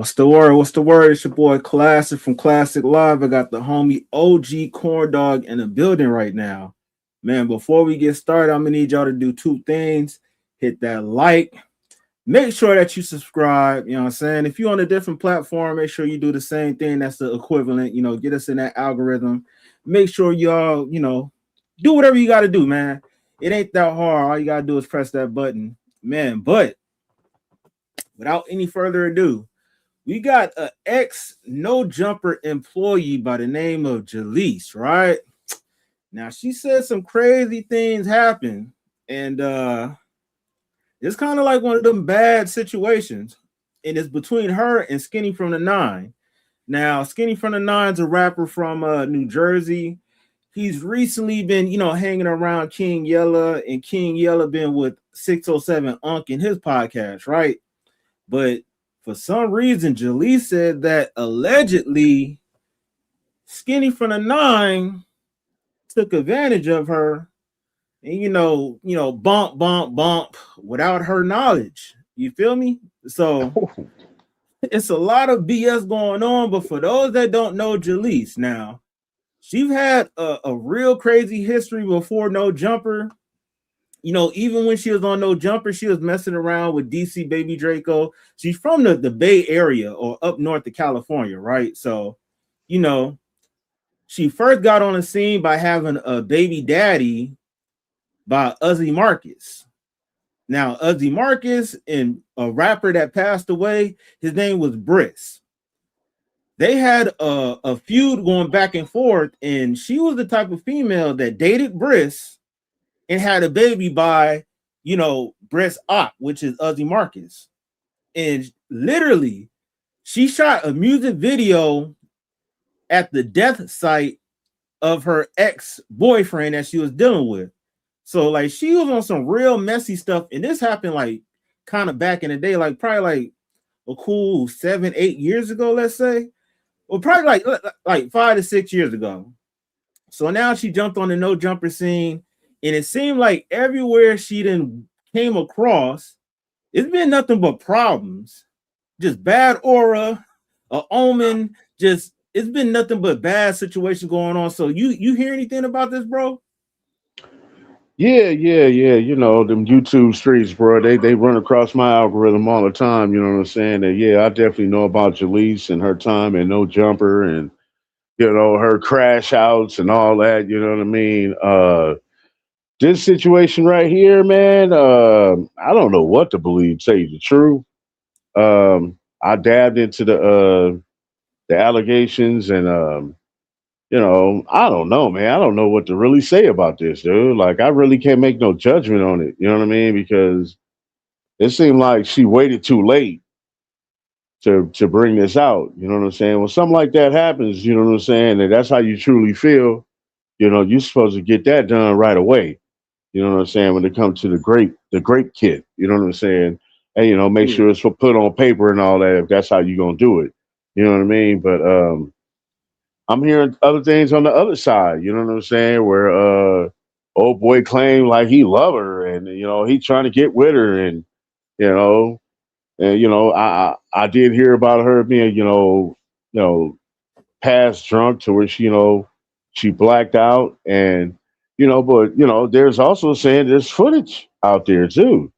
What's the word? What's the word? It's your boy Klasic from Classic Live. I got the homie OG Corn Dog in the building right now. Man, before we get started, I'm gonna need y'all to do two things. Hit that like, make sure that you subscribe. You know what I'm saying? If you're on a different platform, make sure you do the same thing. That's the equivalent, get us in that algorithm. Make sure y'all, do whatever you gotta do, man. It ain't that hard. All you gotta do is press that button. Man, but without any further ado, we got an ex no jumper employee by the name of Jaleec, right? Now she said some crazy things happen, and it's kind of like one of them bad situations, and it's between her and Skinny from the Nine. Now, Skinny from the Nine's a rapper from New Jersey. He's recently been, hanging around King Yella, and King Yella been with 607 Unc in his podcast, right? But for some reason, Jaleec said that allegedly Skinny from the Nine took advantage of her and bump, bump, bump without her knowledge. You feel me? So it's a lot of BS going on. But for those that don't know Jaleec, now she's had a real crazy history before No Jumper. Even when she was on No Jumper, she was messing around with DC Baby Draco. She's from the Bay Area or up north of California, right? So, she first got on the scene by having a baby daddy by Uzi Marcus. Now, Uzi Marcus and a rapper that passed away, his name was Briss. They had a feud going back and forth, and she was the type of female that dated Briss and had a baby by, Briss Ock, which is Uzi Marcus. And literally, she shot a music video at the death site of her ex-boyfriend that she was dealing with. So, like, she was on some real messy stuff. And this happened, like, kind of back in the day, like, probably, like, a cool 7-8 years ago, let's say. Well, probably, like 5 to 6 years ago. So now she jumped on the No Jumper scene. And it seemed like everywhere she then came across, it's been nothing but problems. Just bad aura, a omen, it's been nothing but bad situations going on. So you hear anything about this, bro? Yeah. Them YouTube streets, bro. They run across my algorithm all the time. You know what I'm saying? And yeah, I definitely know about Jaleese and her time and No Jumper and her crash outs and all that. You know what I mean? This situation right here, man. I don't know what to believe. Tell you the truth. I dabbed into the allegations and I don't know, man. I don't know what to really say about this, dude. Like, I really can't make no judgment on it. You know what I mean? Because it seemed like she waited too late to bring this out. You know what I'm saying? When something like that happens, you know what I'm saying, and that's how you truly feel. You're supposed to get that done right away. You know what I'm saying? When it comes to the grape kit, you know what I'm saying? And make Yeah. sure it's put on paper and all that. If that's how you're gonna do it, you know what I mean? But I'm hearing other things on the other side. You know what I'm saying? Where old boy claimed like he love her and he trying to get with her you know I did hear about her being past drunk to where she blacked out and but there's also saying there's footage out there too.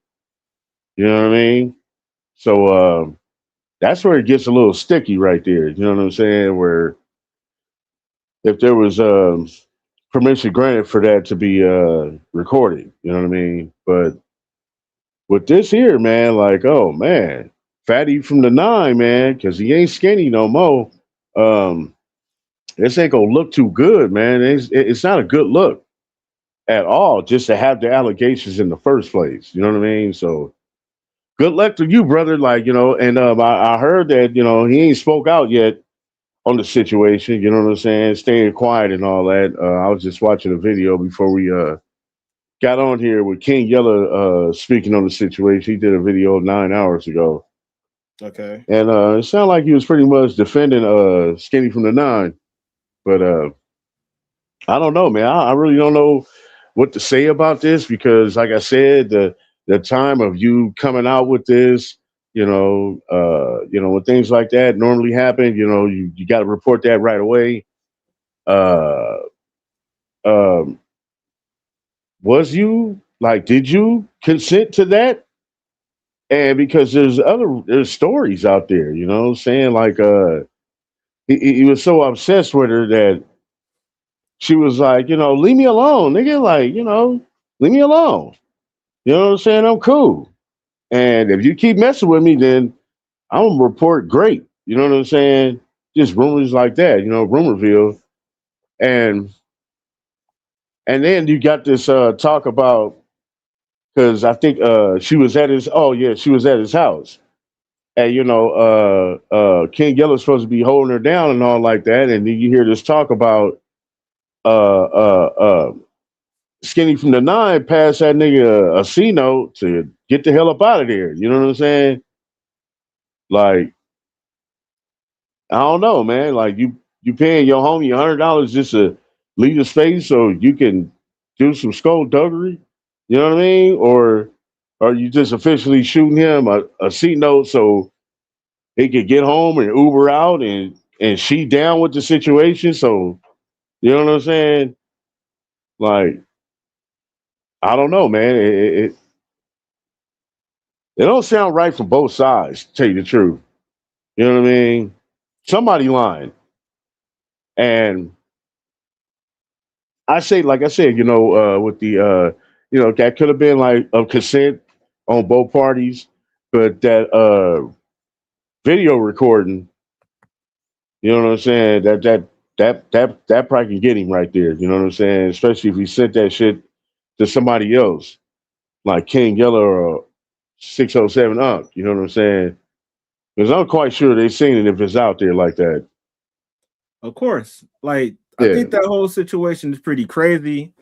You know what I mean? So that's where it gets a little sticky right there. You know what I'm saying? Where if there was permission granted for that to be recorded. You know what I mean? But with this here, man, like, oh man, Fatty from the Nine, man, because he ain't skinny no more. Um, this ain't gonna look too good, man. It's not a good look at all. Just to have the allegations in the first place. You know what I mean? So good luck to you, brother. Like and I heard that he ain't spoke out yet on the situation. You know what I'm saying? Staying quiet and all that. I was just watching a video before we got on here with King Yella speaking on the situation. He did a video 9 hours ago, Okay. and it sounded like he was pretty much defending Skinny from the Nine. But I don't know, man. I really don't know what to say about this because, like I said, the time of you coming out with this, When things like that normally happen, you got to report that right away. Uh, um, was you like, did you consent to that? And because there's stories out there, saying like, he was so obsessed with her that she was like, leave me alone, nigga, like, leave me alone. You know what I'm saying? I'm cool. And if you keep messing with me, then I'm gonna report great. You know what I'm saying? Just rumors like that, Rumorville. And and then you got this talk about, because I think she was at his house. And King Yella's supposed to be holding her down and all like that. And then you hear this talk about uh uh uh Skinny from the Nine pass that nigga a C note to get the hell up out of there. You know what I'm saying? Like, I don't know, man. Like, you paying your homie $100 just to leave the space so you can do some skullduggery. You know what I mean? Or are you just officially shooting him a C note so he could get home and Uber out and she down with the situation? So you know what I'm saying? Like, I don't know, man. It don't sound right from both sides, to tell you the truth. You know what I mean? Somebody lying. And I say, like I said, with the, that could have been like a consent on both parties, but that video recording, you know what I'm saying? That probably can get him right there. You know what I'm saying? Especially if he sent that shit to somebody else, like King Yella or 607 Unk. You know what I'm saying? Because I'm quite sure they've seen it if it's out there like that. Of course. Like, I Yeah. think that whole situation is pretty crazy.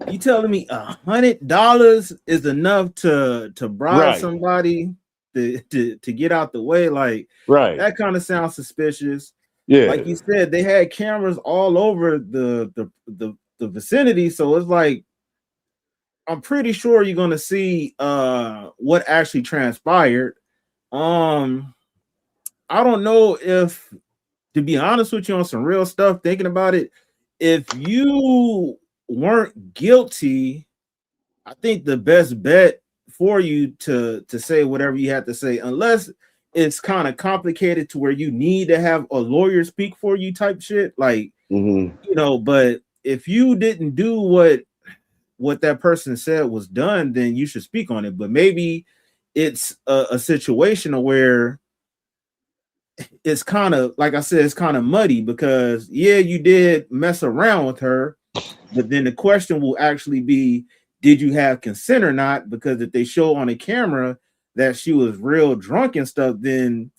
You telling me $100 is enough to bribe Right. somebody to get out the way? Like, Right. that kind of sounds suspicious. Like Yeah. you said, they had cameras all over the vicinity, so it's like I'm pretty sure you're gonna see what actually transpired. Um, I don't know if, to be honest with you, on some real stuff, thinking about it, if you weren't guilty, I think the best bet for you to say whatever you have to say, unless it's kind of complicated to where you need to have a lawyer speak for you type shit, like, Hmm. but if you didn't do what that person said was done, then you should speak on it. But maybe it's a situation where it's kind of, like I said, it's kind of muddy because yeah, you did mess around with her, but then the question will actually be, did you have consent or not? Because if they show on a camera that she was real drunk and stuff, then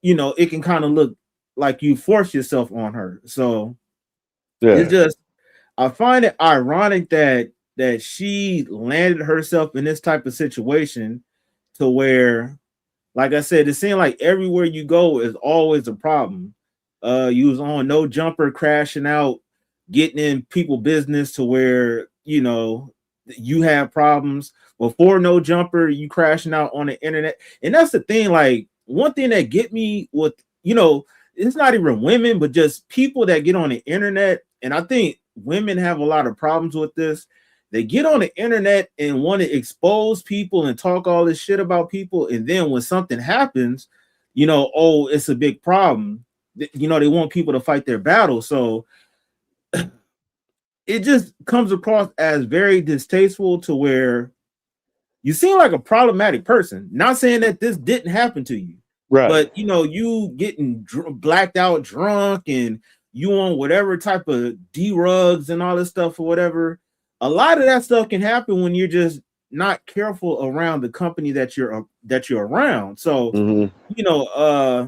it can kind of look like you forced yourself on her. So it's Yeah. just, I find it ironic that she landed herself in this type of situation to where, like I said, it seemed like everywhere you go is always a problem. You was on no jumper, crashing out, getting in people business to where you have problems. Before no jumper, you crashing out on the internet, and that's the thing. Like, one thing that get me with it's not even women, but just people that get on the internet, and I think women have a lot of problems with this. They get on the internet and want to expose people and talk all this shit about people. And then when something happens, oh, it's a big problem. They want people to fight their battle. So it just comes across as very distasteful to where you seem like a problematic person. Not saying that this didn't happen to you, Right. but you getting blacked out drunk and you on whatever type of D-rugs and all this stuff or whatever. A lot of that stuff can happen when you're just not careful around the company that you're around. So, Hmm. you know, uh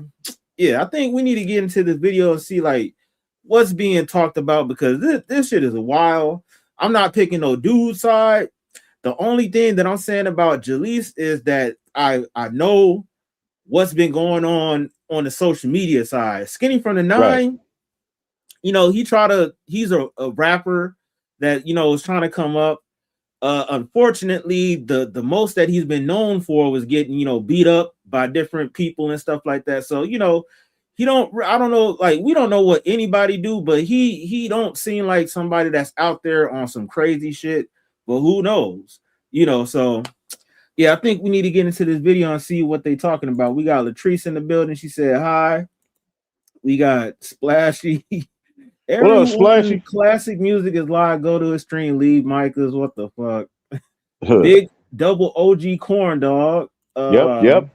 yeah, I think we need to get into this video and see like what's being talked about, because this shit is a wild. I'm not picking no dude side. The only thing that I'm saying about Jaleece is that I know what's been going on the social media side. Skinny from the Right. Nine, he's a rapper that is trying to come up. Unfortunately, the most that he's been known for was getting beat up by different people and stuff like that. So you know, I don't know, like we don't know what anybody do, but he don't seem like somebody that's out there on some crazy shit. But who knows? You know, so yeah, I think we need to get into this video and see what they talking about. We got Latrice in the building. She said hi. We got Splashy. What up, Everyone, Splashy? classic music is live. Go to a stream. Leave Micah's. What the fuck? Big double OG corn dog. Yep.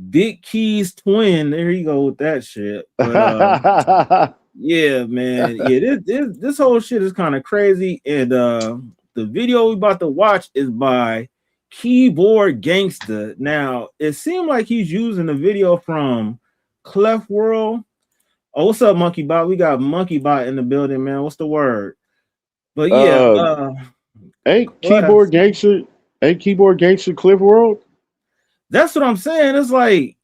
Big Keys twin. There you go with that shit. But yeah, man. Yeah, this whole shit is kind of crazy. And the video we about to watch is by Keyboard Gangster. Now it seemed like he's using the video from Clef World. Oh, what's up, Monkey Bot? We got Monkey Bot in the building, man. What's the word? But yeah, ain't Keyboard Gangster Cliff World? That's what I'm saying. It's like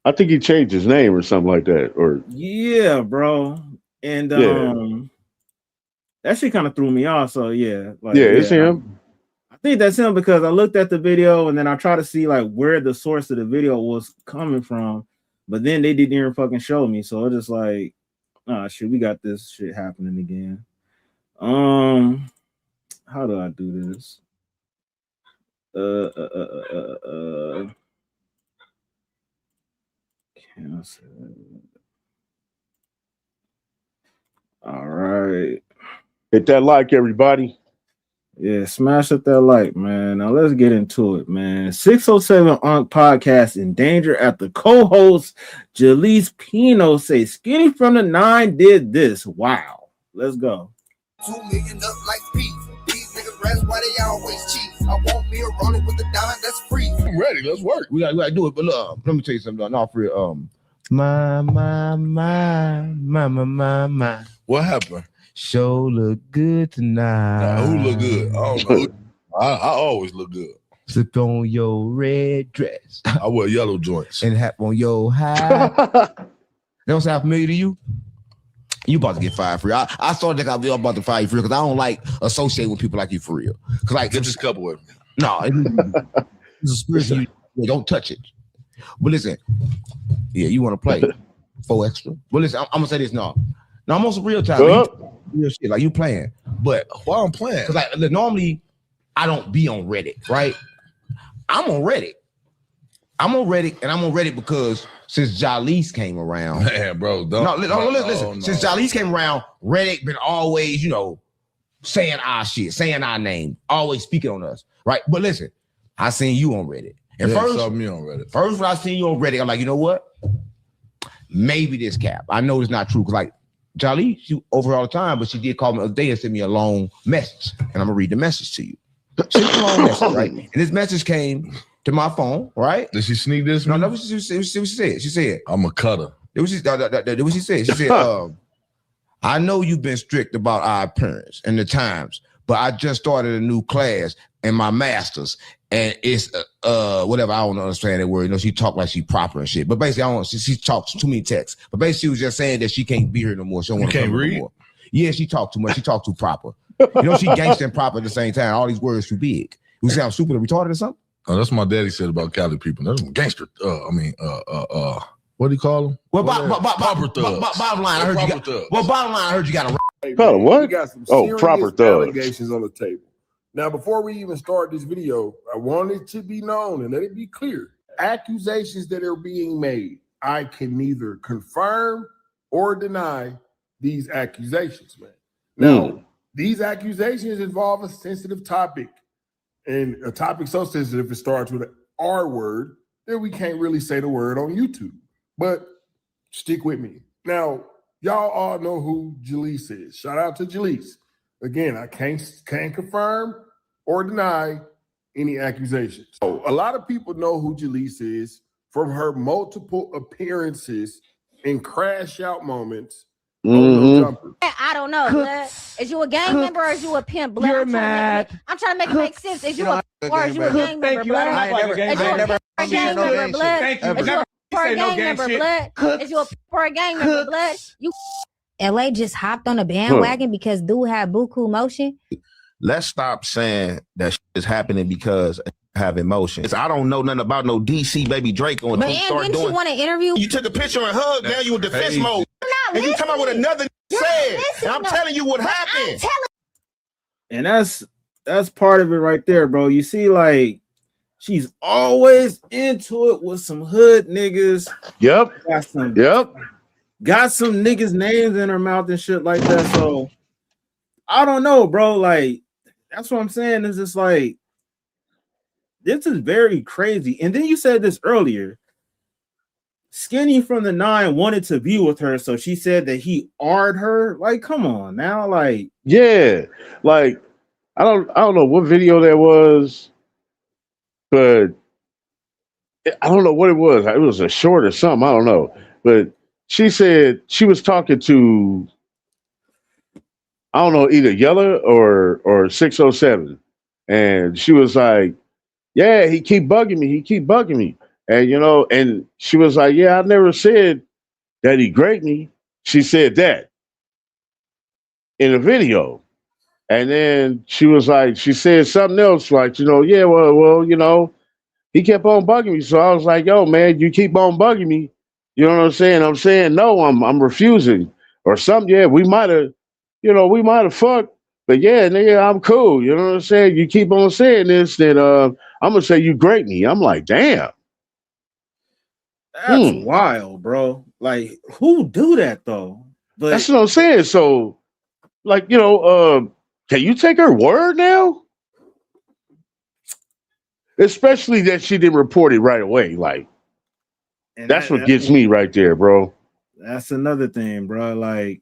I think he changed his name or something like that. Or yeah, bro. And that shit kind of threw me off. So yeah, like, it's him. I think that's him because I looked at the video and then I tried to see like where the source of the video was coming from. But then they didn't even fucking show me. So it's just like, shit, we got this shit happening again. How do I do this? Cancel. All right. Hit that like, everybody. Yeah, smash up that like, man. Now let's get into it, man. 607 Unk Podcast in danger after co-host Jaleec Pino say Skinny from the 9 did this. Wow. Let's go. 2 million up like beef. These niggas rats why they always cheat. I want me a rolling with the dime that's free. I'm ready. Let's work. We gotta do it. But look, let me tell you something. No, for real. My. What happened? Show look good tonight. Nah, who look good? I don't know. I always look good. Slip on your red dress I wear yellow joints. and have on your high. That don't sound familiar to you? You about to get fired for real. I started that I'm about to fire you for real because I don't like associating with people like you for real. Because like Get this cup away. no, it's a spirit. You don't touch it. But listen, yeah, you want to play 4 extra. But listen, I'm gonna say this now. Now I'm on some real time. Real shit, like you playing, but why I'm playing? Because like normally I don't be on Reddit, right? I'm on Reddit, and I'm on Reddit because since Jaleec came around, man, bro, listen. Since Jaleec came around, Reddit been always, saying our shit, saying our name, always speaking on us, right? But listen, I seen you on Reddit, and saw me on Reddit. First, when I seen you on Reddit, I'm like, you know what? Maybe this cap. I know it's not true because like. Jaleec, she over all the time, but she did call me the other day and send me a long message, and I'm gonna read the message to you. Send me a long message, right? And this message came to my phone, right? Did she sneak this? No, what she said. She said, "I'm a cutter." What she said. She said, "I know you've been strict about our appearance and the times, but I just started a new class and my master's, and it's whatever. I don't understand that word. She talked like she proper and shit. But basically, she talks too many texts. But basically, she was just saying that she can't be here no more. She don't want to come here no more. Yeah, she talked too much. She talked too proper. She gangster and proper at the same time. All these words too big. You sound stupid or retarded or something? Oh, that's what my daddy said about Cali people. That's gangster. What do you call them? Well, bottom line, I heard you got. Well, bottom line, I heard you got a. Hey, man, what? We got some serious proper thugs. allegations on the table. Now, before we even start this video, I want it to be known and let it be clear. Accusations that are being made, I can neither confirm or deny these accusations, man. Now, these accusations involve a sensitive topic, and a topic so sensitive it starts with an R word that we can't really say the word on YouTube. But stick with me. Now, y'all all know who Jaleec is. Shout out to Jaleec. Again, I can't confirm or deny any accusations. So a lot of people know who Jaleec is from her multiple appearances in crash out moments. I don't know. Blood. Is you a gang member or is you a pimp? Blood. You're mad. I'm trying to make it make sense. Is you a or is you a gang member? Blood. Is you a gang member? Blood. Is you a gang member? Blood. Is you a gang member? Blood. You. LA just hopped on a bandwagon because dude had buku motion. Let's stop saying that shit is happening because have emotions. I don't know nothing about no DC baby Drake on. But didn't you want to interview? You took a picture and hug. Now you in defense mode. I'm not And you come out with another said. And I'm telling you what happened. And that's part of it right there, bro. You see, like, she's always into it with some hood niggas. Yep. Got some niggas' names in her mouth and shit like that. So I don't know, bro. Like, that's what I'm saying. It's just like, this is very crazy. And then you said this earlier. Skinny from the 9 wanted to be with her, so she said that he R'd her. Like, come on now, like, yeah, like I don't know what video that was, but I don't know what it was. It was a short or something. I don't know, but she said she was talking to, I don't know, either Yella or 607, and she was like, "Yeah, he keep bugging me." And, you know, and she was like, "Yeah, I never said that he raped me." She said that in a video. And then she was like, she said something else, like, you know, "Yeah, well, you know, he kept on bugging me." So I was like, "Yo, man, you keep on bugging me." You know what I'm saying? I'm saying, "No, I'm refusing." Or something. Yeah, we might have fucked, but yeah, nigga, I'm cool. You know what I'm saying? You keep on saying this, then I'm gonna say you raped me. I'm like, damn. That's wild, bro. Like, who do that though? But that's what I'm saying. So, like, you know, can you take her word now? Especially that she didn't report it right away. Like, that's what gets me right there, bro. That's another thing, bro. Like,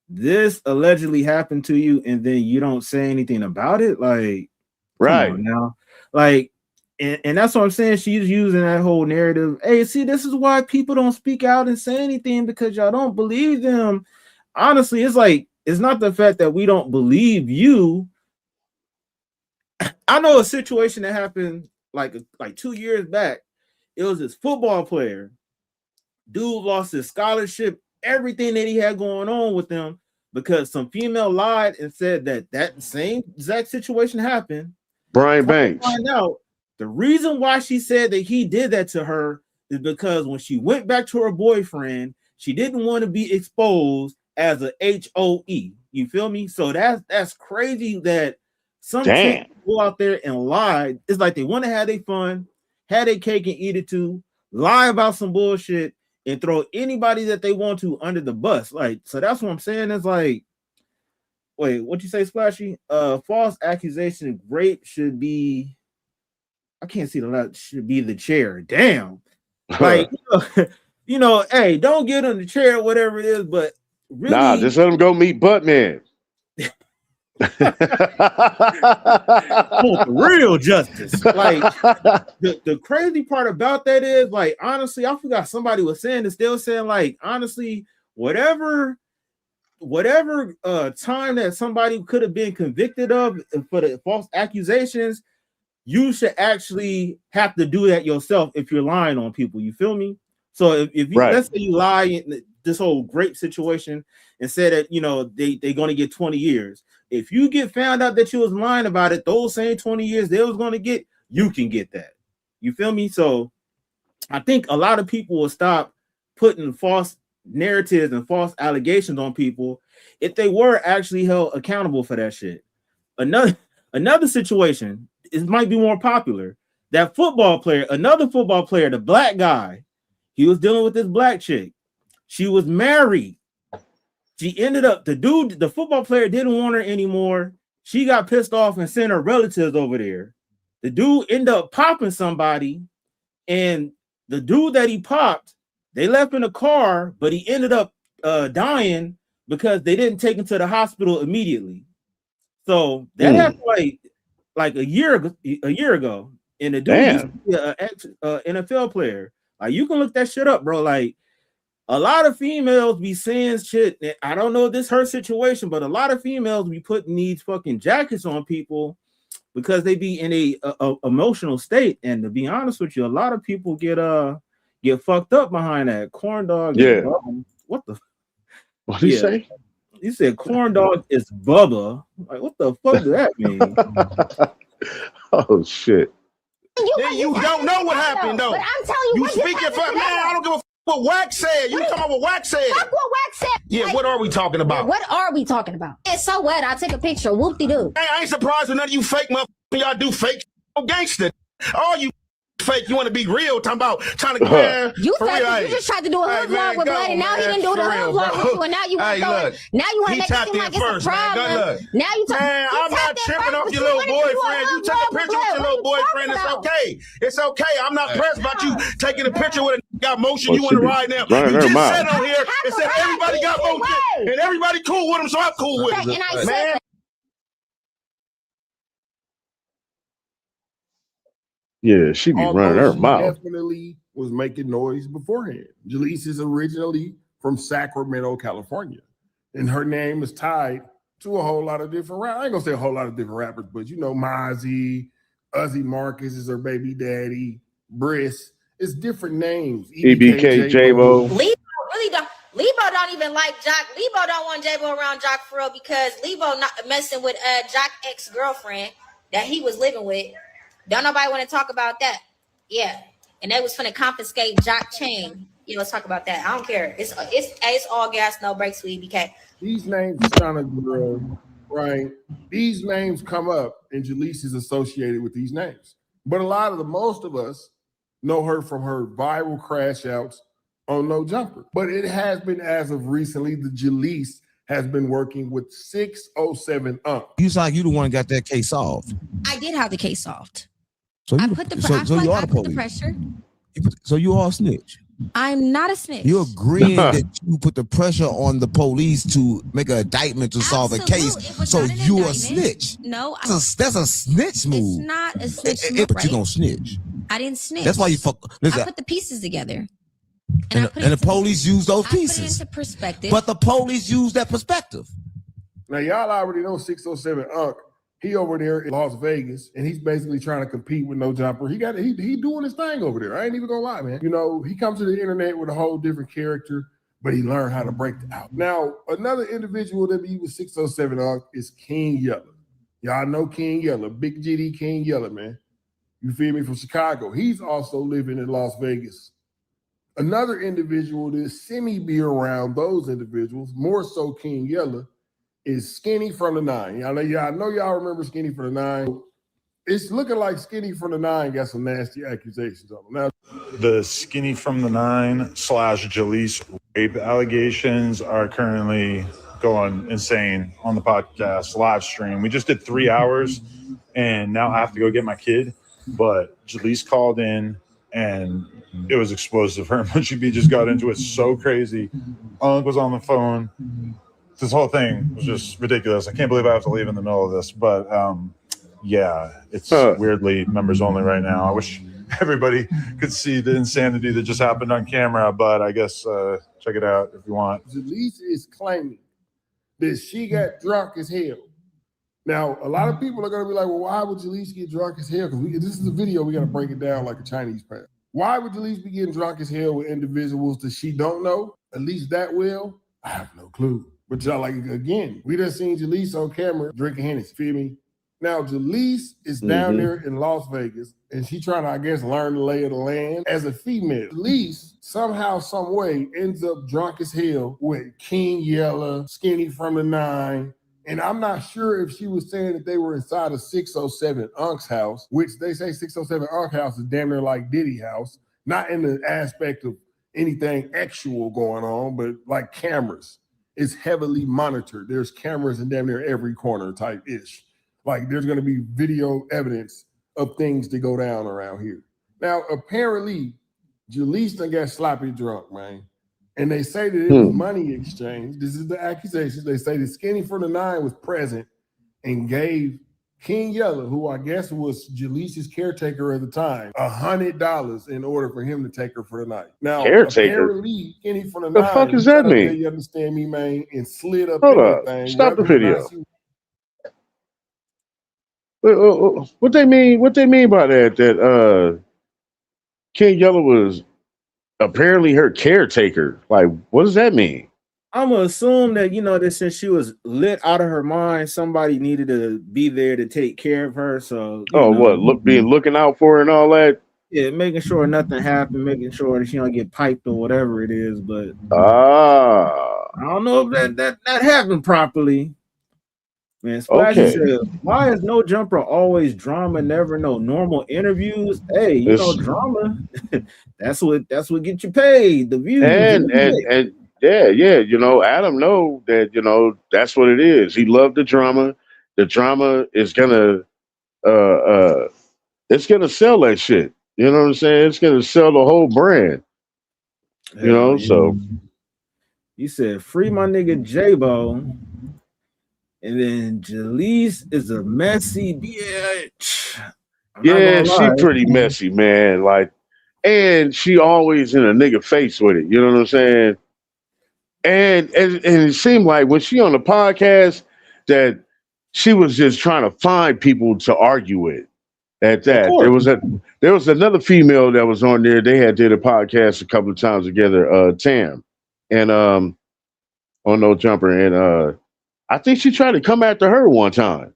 this allegedly happened to you, and then you don't say anything about it. Like, right come on now, like. And that's what I'm saying. She's using that whole narrative. Hey, see, this is why people don't speak out and say anything, because y'all don't believe them. Honestly, it's like, it's not the fact that we don't believe you. I know a situation that happened like 2 years back. It was this football player. Dude lost his scholarship, everything that he had going on with him, because some female lied and said that same exact situation happened. Brian Banks. Find out. The reason why she said that he did that to her is because when she went back to her boyfriend, she didn't want to be exposed as a HOE. You feel me? So that's crazy that some chicks go out there and lie. It's like they want to have their fun, have their cake and eat it too, lie about some bullshit, and throw anybody that they want to under the bus. Like, so that's what I'm saying. It's like, wait, what you say, Splashy? False accusation of rape should be, I can't see the left, should be the chair. Damn. Like, you know, hey, don't get on the chair or whatever it is, but really, nah, just let him go meet Buttman. Real justice. Like, the crazy part about that is, like, honestly, I forgot somebody was saying this. They were saying, like, honestly, whatever time that somebody could have been convicted of for the false accusations, you should actually have to do that yourself if you're lying on people. You feel me? So if you, let's say you lie in this whole grape situation and say that, you know, they're going to get 20 years. If you get found out that you was lying about it, those same 20 years they was going to get, you can get that. You feel me? So I think a lot of people will stop putting false narratives and false allegations on people if they were actually held accountable for that shit. Another situation, it might be more popular. That football player, another football player, the black guy, he was dealing with this black chick. She was married. She ended up, the football player didn't want her anymore. She got pissed off and sent her relatives over there. The dude ended up popping somebody, and the dude that he popped, they left in a car, but he ended up dying because they didn't take him to the hospital immediately. So that happened like a year ago. And the dude used to be an NFL player. Like, you can look that shit up, bro. Like, a lot of females be saying shit. I don't know if this her situation, but a lot of females be putting these fucking jackets on people because they be in a emotional state. And to be honest with you, a lot of people get fucked up behind that. Corn dog. Yeah. What the? What did you say? You said corn dog is Bubba. Like, what the fuck does that mean? Oh shit. You don't know what happened though. But I'm telling you, you what speaking for man. I don't give a what Wax said. You come up with Wax said. Fuck what Wax said. Yeah, Like, what are we talking about? What are we talking about? It's so what? I take a picture. Whoop-de-doo. Hey, I ain't surprised when none of you fake motherfuckers y'all do fake gangster. All you fake, you want to be real, talking about trying to man. You for said real, you just tried to do a hood vlog with Blood, and now he didn't do the hood vlog with you, and now you want to go. Now you want to make it seem like it's a problem. Now you talk. Man, I'm not tripping off your little boyfriend. You took a picture with your little boyfriend. It's okay. It's okay. I'm not pressed about you taking a picture with a got motion. You want to ride now. You just said on here and said everybody got motion and everybody cool with him, so I'm cool with him. Man. Yeah, she be running her mouth. Definitely was making noise beforehand. Jaleec is originally from Sacramento, California, and her name is tied to a whole lot of different rappers. I ain't gonna say a whole lot of different rappers, but you know, Mozzie, Uzi Marcus is her baby daddy, Briss. It's different names. EBK, J-Bo. Lebo don't even like Jock. Lebo don't want J-Bo around Jock for real because Lebo not messing with Jock ex-girlfriend that he was living with. Don't nobody want to talk about that. Yeah. And they was finna confiscate Jock chain. Yeah, let's talk about that. I don't care. It's all gas, no brakes with EBK. These names kind of girl, right? These names come up and Jaleec is associated with these names. But most of us know her from her viral crash outs on No Jumper. But it has been, as of recently, the Jaleec has been working with 607 You sound like you the one that got that case solved. I did have the case solved. So you, I put the pressure. So you all snitch. I'm not a snitch. You're agreeing that you put the pressure on the police to make an indictment to solve a case. So you're a snitch. No, that's a snitch move. It's not a snitch move. But you don't snitch. I didn't snitch. That's why you fuck. Listen, I put the pieces together. And the police use those pieces. I put it into perspective. But the police use that perspective. Now, y'all already know 607 Unc. He over there in Las Vegas, and he's basically trying to compete with No Jumper. He doing his thing over there. I ain't even gonna lie, man. You know, he comes to the internet with a whole different character, but he learned how to break it out. Now, another individual that be with 607 Unc is King Yella. Y'all know King Yella, Big GD King Yella, man. You feel me? From Chicago. He's also living in Las Vegas. Another individual that semi-be around those individuals, more so King Yella, is Skinny from the Nine. I know y'all remember Skinny from the Nine. It's looking like Skinny from the Nine got some nasty accusations on him. Now, the Skinny from the Nine / Jaleec rape allegations are currently going insane on the podcast live stream. We just did 3 hours, and now I have to go get my kid. But Jaleec called in, and it was explosive. Her and Munchie B just got into it so crazy. Unc was on the phone. This whole thing was just ridiculous. I can't believe I have to leave in the middle of this, but yeah, it's weirdly members only right now. I wish everybody could see the insanity that just happened on camera, but I guess check it out if you want. Jaleec is claiming that she got drunk as hell. Now, a lot of people are going to be like, well, why would Jaleec get drunk as hell? Because this is a video, we got to break it down like a Chinese parent. Why would Jaleec be getting drunk as hell with individuals that she don't know, at least that well? I have no clue. But y'all, like, again, we done seen Jaleec on camera drinking Hennessy, feel me? Now, Jaleec is down there in Las Vegas, and she trying to, I guess, learn the lay of the land as a female. Jaleec, somehow, some way, ends up drunk as hell with King Yella, Skinny from the Nine, and I'm not sure if she was saying that they were inside of 607 Unc's house, which they say 607 Unc house is damn near like Diddy house, not in the aspect of anything actual going on, but like cameras. It's heavily monitored. There's cameras in damn near every corner type-ish. Like there's going to be video evidence of things that go down around here. Now, apparently, Jaleec done got sloppy drunk, man. And they say that it was money exchange. This is the accusation. They say that Skinny from the Nine was present and gave King Yella, who I guess was Jaleec's caretaker at the time, $100 in order for him to take her for the night. Now, caretaker? Apparently, Skinny from the Nine. The fuck does that mean? You understand me, man? And slid up Hold everything. up. Stop the video. What they mean? What they mean by that? That King Yella was apparently her caretaker. Like, what does that mean? I'm gonna assume that that since she was lit out of her mind, somebody needed to be there to take care of her. So Looking out for her and all that. Yeah, making sure nothing happened, making sure that she don't get piped or whatever it is. But I don't know if that happened properly. Man, Splashy said, "Why is no jumper always drama? Never no normal interviews. Hey, drama. that's what gets you paid. The views and Adam know that that's what it is. He loved the drama. The drama is gonna it's gonna sell that shit. You know what I'm saying? It's gonna sell the whole brand. So he said, "Free my nigga J-Bo." And then Jaleec is a messy bitch. Yeah, she pretty messy, man. Like, and she always in a nigga face with it. You know what I'm saying? And it seemed like when she on the podcast that she was just trying to find people to argue with. At that, there was another female that was on there. They did a podcast a couple of times together, Tam, and on No Jumper, and I think she tried to come after her one time.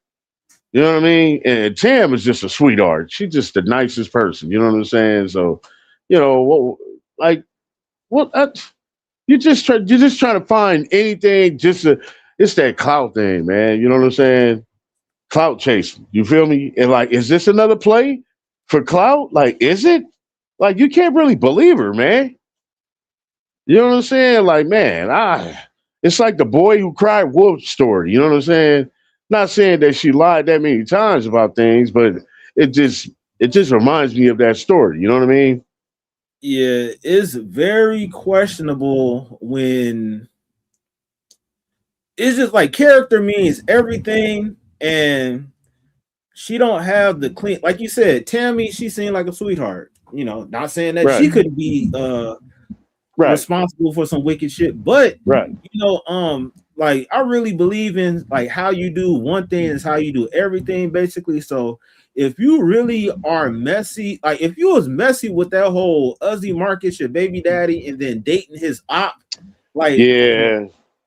You know what I mean? And Tam is just a sweetheart. She's just the nicest person. You know what I'm saying? So, you're just trying to find anything. It's that clout thing, man. You know what I'm saying? Clout chasing. You feel me? And like, is this another play for clout? Like, is it? Like, you can't really believe her, man. You know what I'm saying? Like, man, it's like the boy who cried wolf story. You know what I'm saying? Not saying that she lied that many times about things, but it just reminds me of that story. You know what I mean? Yeah, it's very questionable when it's just like character means everything, and she don't have the clean, like you said, Tammy, she seemed like a sweetheart. Not saying that she couldn't be responsible for some wicked shit, but like I really believe in like how you do one thing is how you do everything, basically. So if you really are messy, like if you was messy with that whole Uzi Marcus, your baby daddy, and then dating his op, like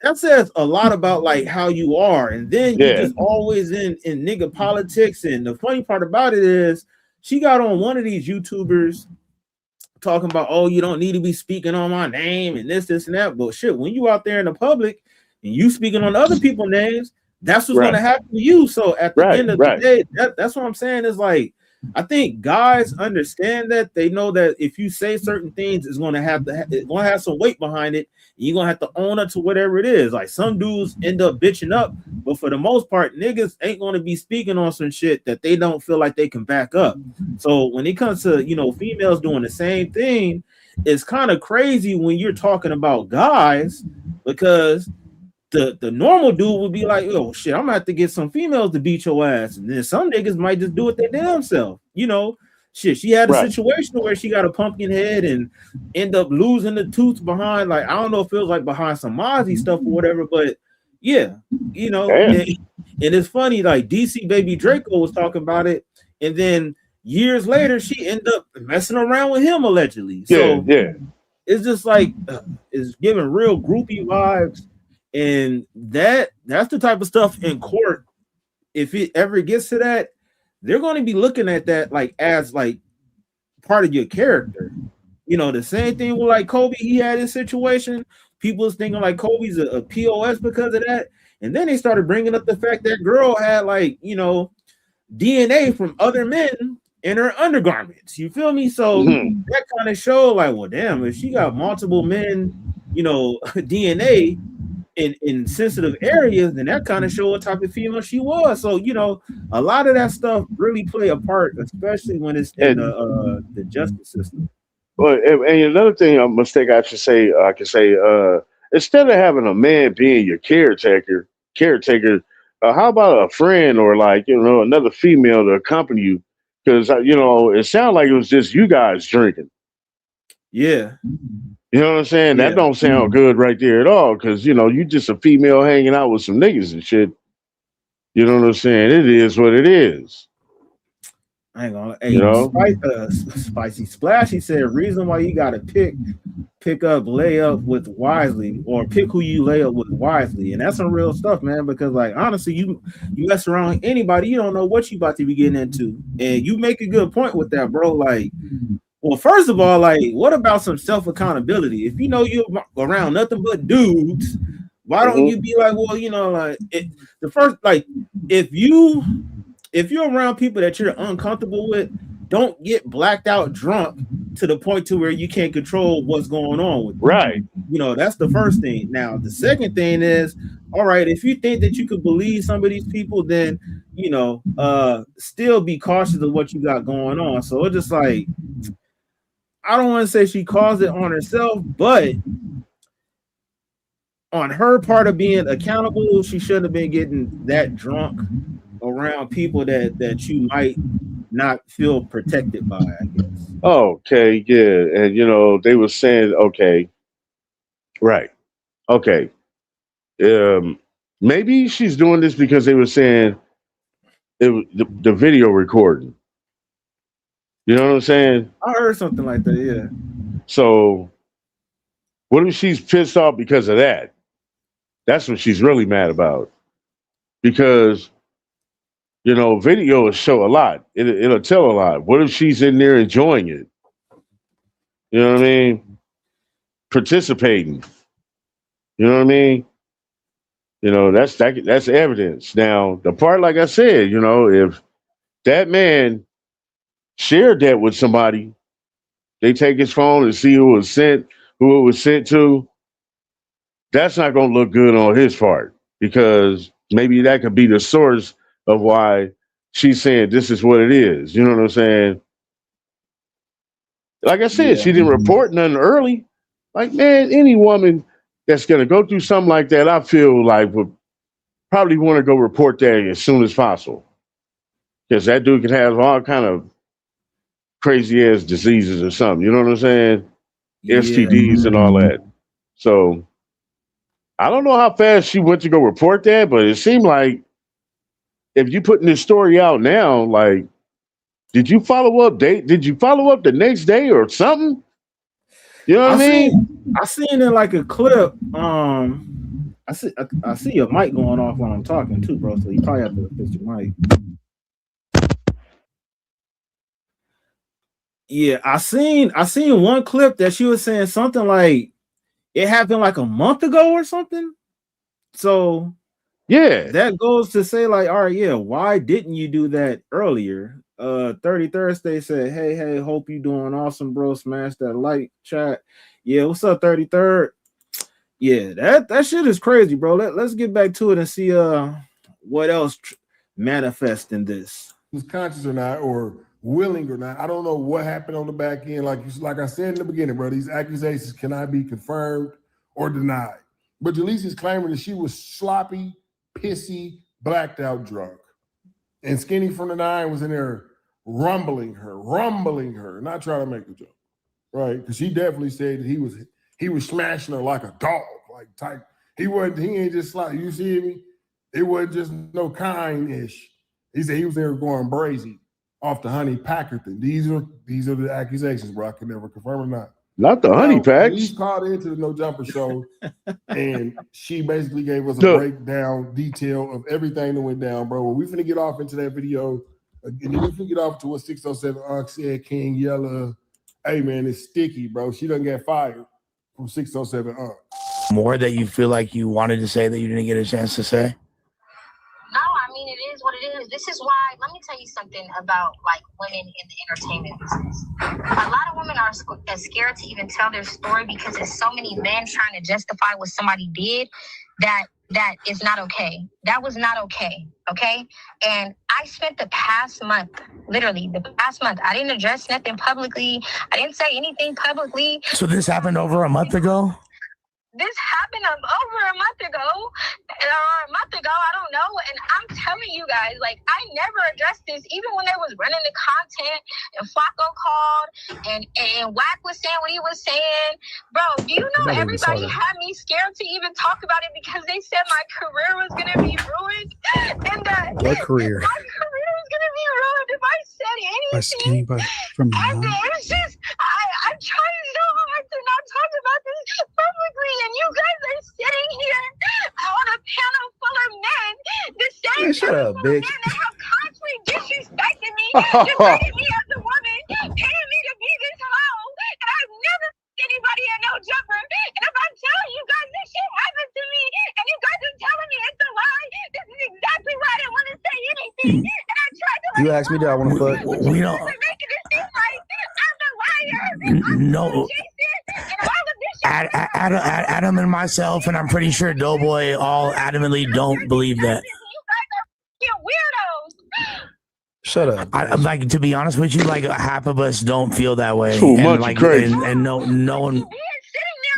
that says a lot about like how you are. And then you're just always in nigga politics. And the funny part about it is she got on one of these YouTubers talking about, oh, you don't need to be speaking on my name and this and that. But shit, when you out there in the public and you speaking on other people's names, that's what's going to happen to you. So at the end of the day, that's what I'm saying is like, I think guys understand that. They know that if you say certain things, it's going to have some weight behind it. You're going to have to own up to whatever it is. Like some dudes end up bitching up, but for the most part, niggas ain't going to be speaking on some shit that they don't feel like they can back up. So when it comes to, females doing the same thing, it's kind of crazy when you're talking about guys, because the normal dude would be like, oh shit, I'm gonna have to get some females to beat your ass. And then some niggas might just do it their damn self. Shit, she had a situation where she got a pumpkin head and end up losing the tooth behind, like, I don't know if it was like behind some Mozzie stuff or whatever, but yeah, and it's funny, like DC Baby Draco was talking about it, and then years later she ended up messing around with him allegedly. So it's just like it's giving real groupie vibes. And that's the type of stuff in court. If it ever gets to that, they're going to be looking at that like as like part of your character. The same thing with like Kobe. He had his situation. People was thinking like Kobe's a POS because of that. And then they started bringing up the fact that girl had like, DNA from other men in her undergarments. You feel me? So that kind of showed like, well, damn, if she got multiple men, DNA in sensitive areas, then that kind of show what type of female she was. So a lot of that stuff really play a part, especially when it's in the justice system. Well, and another thing, a mistake I could say, instead of having a man being your caretaker, how about a friend or like another female to accompany you? Because it sounded like it was just you guys drinking. Yeah. You know what I'm saying? That don't sound good right there at all, because you just a female hanging out with some niggas and shit. You know what I'm saying? It is what it is. Hang on. Hey, You know? Spicy Splashy said reason why you gotta pick up layup with wisely, or pick who you lay up with wisely. And that's some real stuff, man, because like honestly, you mess around with anybody, you don't know what you about to be getting into. And you make a good point with that, bro. Like, well, first of all, like, what about some self-accountability? If you know you're around nothing but dudes, why don't you be like, well, you know, like the first, like, if you're around people that you're uncomfortable with, don't get blacked out drunk to the point to where you can't control what's going on with you. Right. You know, that's the first thing. Now, the second thing is, all right, if you think that you could believe some of these people, then, you know, still be cautious of what you got going on. So it's just like, I don't want to say she caused it on herself, but on her part of being accountable, she shouldn't have been getting that drunk around people that you might not feel protected by, I guess. Okay, yeah. And you know, they were saying, okay, right. Okay. Maybe she's doing this because they were saying it was the video recording. You know what I'm saying? I heard something like that, yeah. So what if she's pissed off because of that? That's what she's really mad about. Because, you know, video will show a lot. It'll tell a lot. What if she's in there enjoying it? You know what I mean? Participating. You know what I mean? You know, that's evidence. Now, the part, like I said, you know, if that man shared that with somebody, they take his phone and see who it was sent to, that's not going to look good on his part, because maybe that could be the source of why she's saying this is what it is. You know what I'm saying? Like I said, she didn't report nothing early. Like, man, any woman that's going to go through something like that, I feel like would probably want to go report that as soon as possible. Because that dude can have all kind of crazy ass diseases or something. You know what I'm saying? STDs and all that. So I don't know how fast she went to go report that, but it seemed like if you putting this story out now, like, did you follow up the next day or something? You know what I mean? I seen in like a clip. I see your mic going off when I'm talking too, bro. So you probably have to fix your mic. Yeah, I seen one clip that she was saying something like it happened like a month ago or something. So yeah, that goes to say, like, all right, yeah, why didn't you do that earlier? 30 Thursday said, hey, hope you doing awesome, bro. Smash that like chat. Yeah, what's up, 33rd? Yeah, that shit is crazy, bro. Let's get back to it and see what else manifests in this. Who's conscious or not, or willing or not. I don't know what happened on the back end. Like I said in the beginning, bro, these accusations cannot be confirmed or denied. But Jaleec is claiming that she was sloppy, pissy, blacked out drunk. And Skinny from the 9 was in there rumbling her, not trying to make a joke, right? Because she definitely said that he was smashing her like a dog, like type. He ain't just like, you see me? It wasn't just no kind-ish. He said he was there going brazy off the honey packer thing. These are the accusations, bro. I can never confirm or not. Not the honey packs. He's called into the No Jumper show, and she basically gave us a breakdown, detail of everything that went down, bro. Well, we finna get off into that video, and then we finna get off to what 607 Unc said, King Yella. Hey, man, it's sticky, bro. She done get fired from 607 Unc. More that you feel like you wanted to say that you didn't get a chance to say? No, I mean, it is what it is. This is why, let me tell you something about, like, women in the entertainment business. A lot of women are scared to even tell their story because there's so many men trying to justify what somebody did that is not okay. That was not okay, okay? And I spent the past month, literally the past month, I didn't address nothing publicly. I didn't say anything publicly. So this happened over a month ago? This happened over a month ago, I don't know. And I'm telling you guys, like, I never addressed this, even when they was running the content and Flacco called and Wack was saying what he was saying. Bro, do you know everybody had me scared to even talk about it because they said my career was going to be ruined? And what career? My career was going to be ruined if I said anything. Skinny but from the And nine. it's just, I'm trying so hard to not talk about this publicly, and you guys are sitting here on a panel full of men, the same Man, shut panel up, full of bitch. men that have constantly disrespected me, degraded me as a woman, paying me to be this hoe, and I've never anybody at no jumper. And if I'm telling you guys this shit happened to me, and you guys are telling me it's a lie, this is exactly why I didn't want to say anything. And I tried to You asked me that I want to fuck. We don't. making it seem like I'm the liar. No. Adam and myself, and I'm pretty sure Doughboy all adamantly don't believe that. You weirdos. Shut up. I'm like, to be honest with you, like half of us don't feel that way. Too and much like, crazy. and no one. No No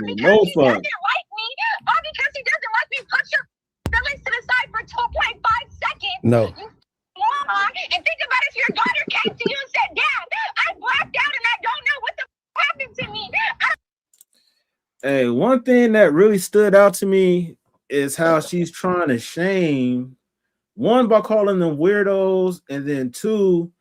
he fuck. doesn't like me, or because he doesn't like me, put your feelings to the side for 2.5 seconds. No. You moron. And think about if your daughter came to you and said, Dad, I blacked out and I don't know what the happened to me. Hey, one thing that really stood out to me is how she's trying to shame, one, by calling them weirdos, and then two,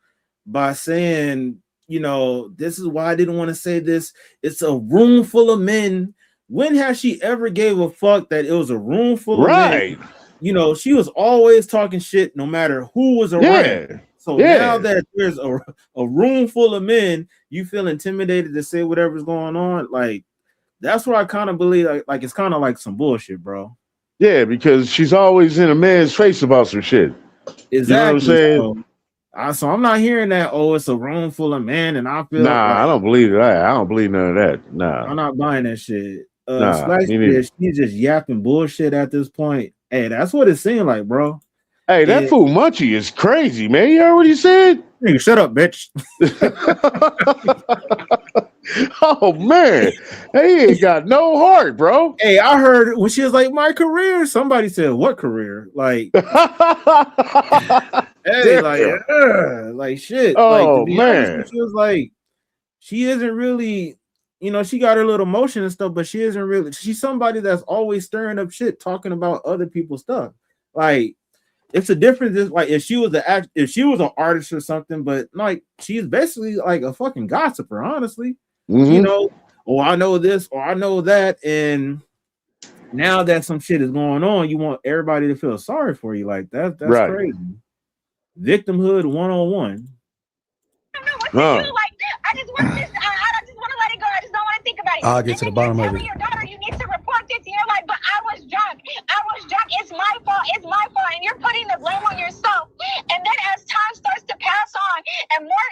by saying, you know, this is why I didn't want to say this. It's a room full of men. When has she ever gave a fuck that it was a room full of men? You know, she was always talking shit no matter who was around. Yeah. So Yeah. now that there's a room full of men, you feel intimidated to say whatever's going on. Like, that's where I kind of believe like it's kind of like some bullshit, bro. Yeah, because she's always in a man's face about some shit. Exactly. You know what I'm saying? So I'm not hearing that, oh, it's a room full of men, and I feel Nah, like, I don't believe that. I don't believe none of that. Nah. I'm not buying that shit. Nah, Slash me neither. she's just yapping bullshit at this point. Hey, that's what it seemed like, bro. Hey, that fool Munchie is crazy, man. You heard what he said? Hey, shut up, bitch. Oh man, he ain't got no heart, bro. Hey, I heard when she was like, my career. Somebody said, what career? Like, hey, like shit. Oh, like, to be man. honest, she was like, she isn't really, you know, she got her little motion and stuff, but she isn't really. She's somebody that's always stirring up shit, talking about other people's stuff. Like, it's a difference. It's like if she was an artist or something, but like she's basically like a fucking gossiper, honestly. Mm-hmm. You know, oh, I know this or I know that, and now that some shit is going on, you want everybody to feel sorry for you. Like that's Right. crazy. Victimhood 101. Huh. Like, I just want to let it go. I just don't want to think about it. I'll get to the bottom of it. Your daughter, you need to report this, and you're like, but I was drunk. It's my fault. And you're putting the blame on yourself. And then as time starts to pass on, and more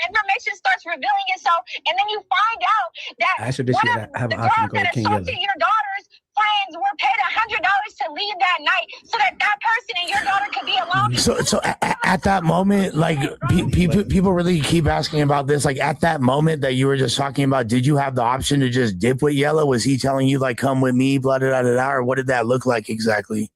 information starts revealing itself, and then you find out that Actually, this one year of I have the an option to girls go to that King assaulted Yella. your daughter's friends were paid $100 to leave that night, so that person and your daughter could be alone. So at that moment, like people really keep asking about this. Like at that moment that you were just talking about, did you have the option to just dip with Yella? Was he telling you like, come with me, blah, blah, blah, blah, or what did that look like exactly?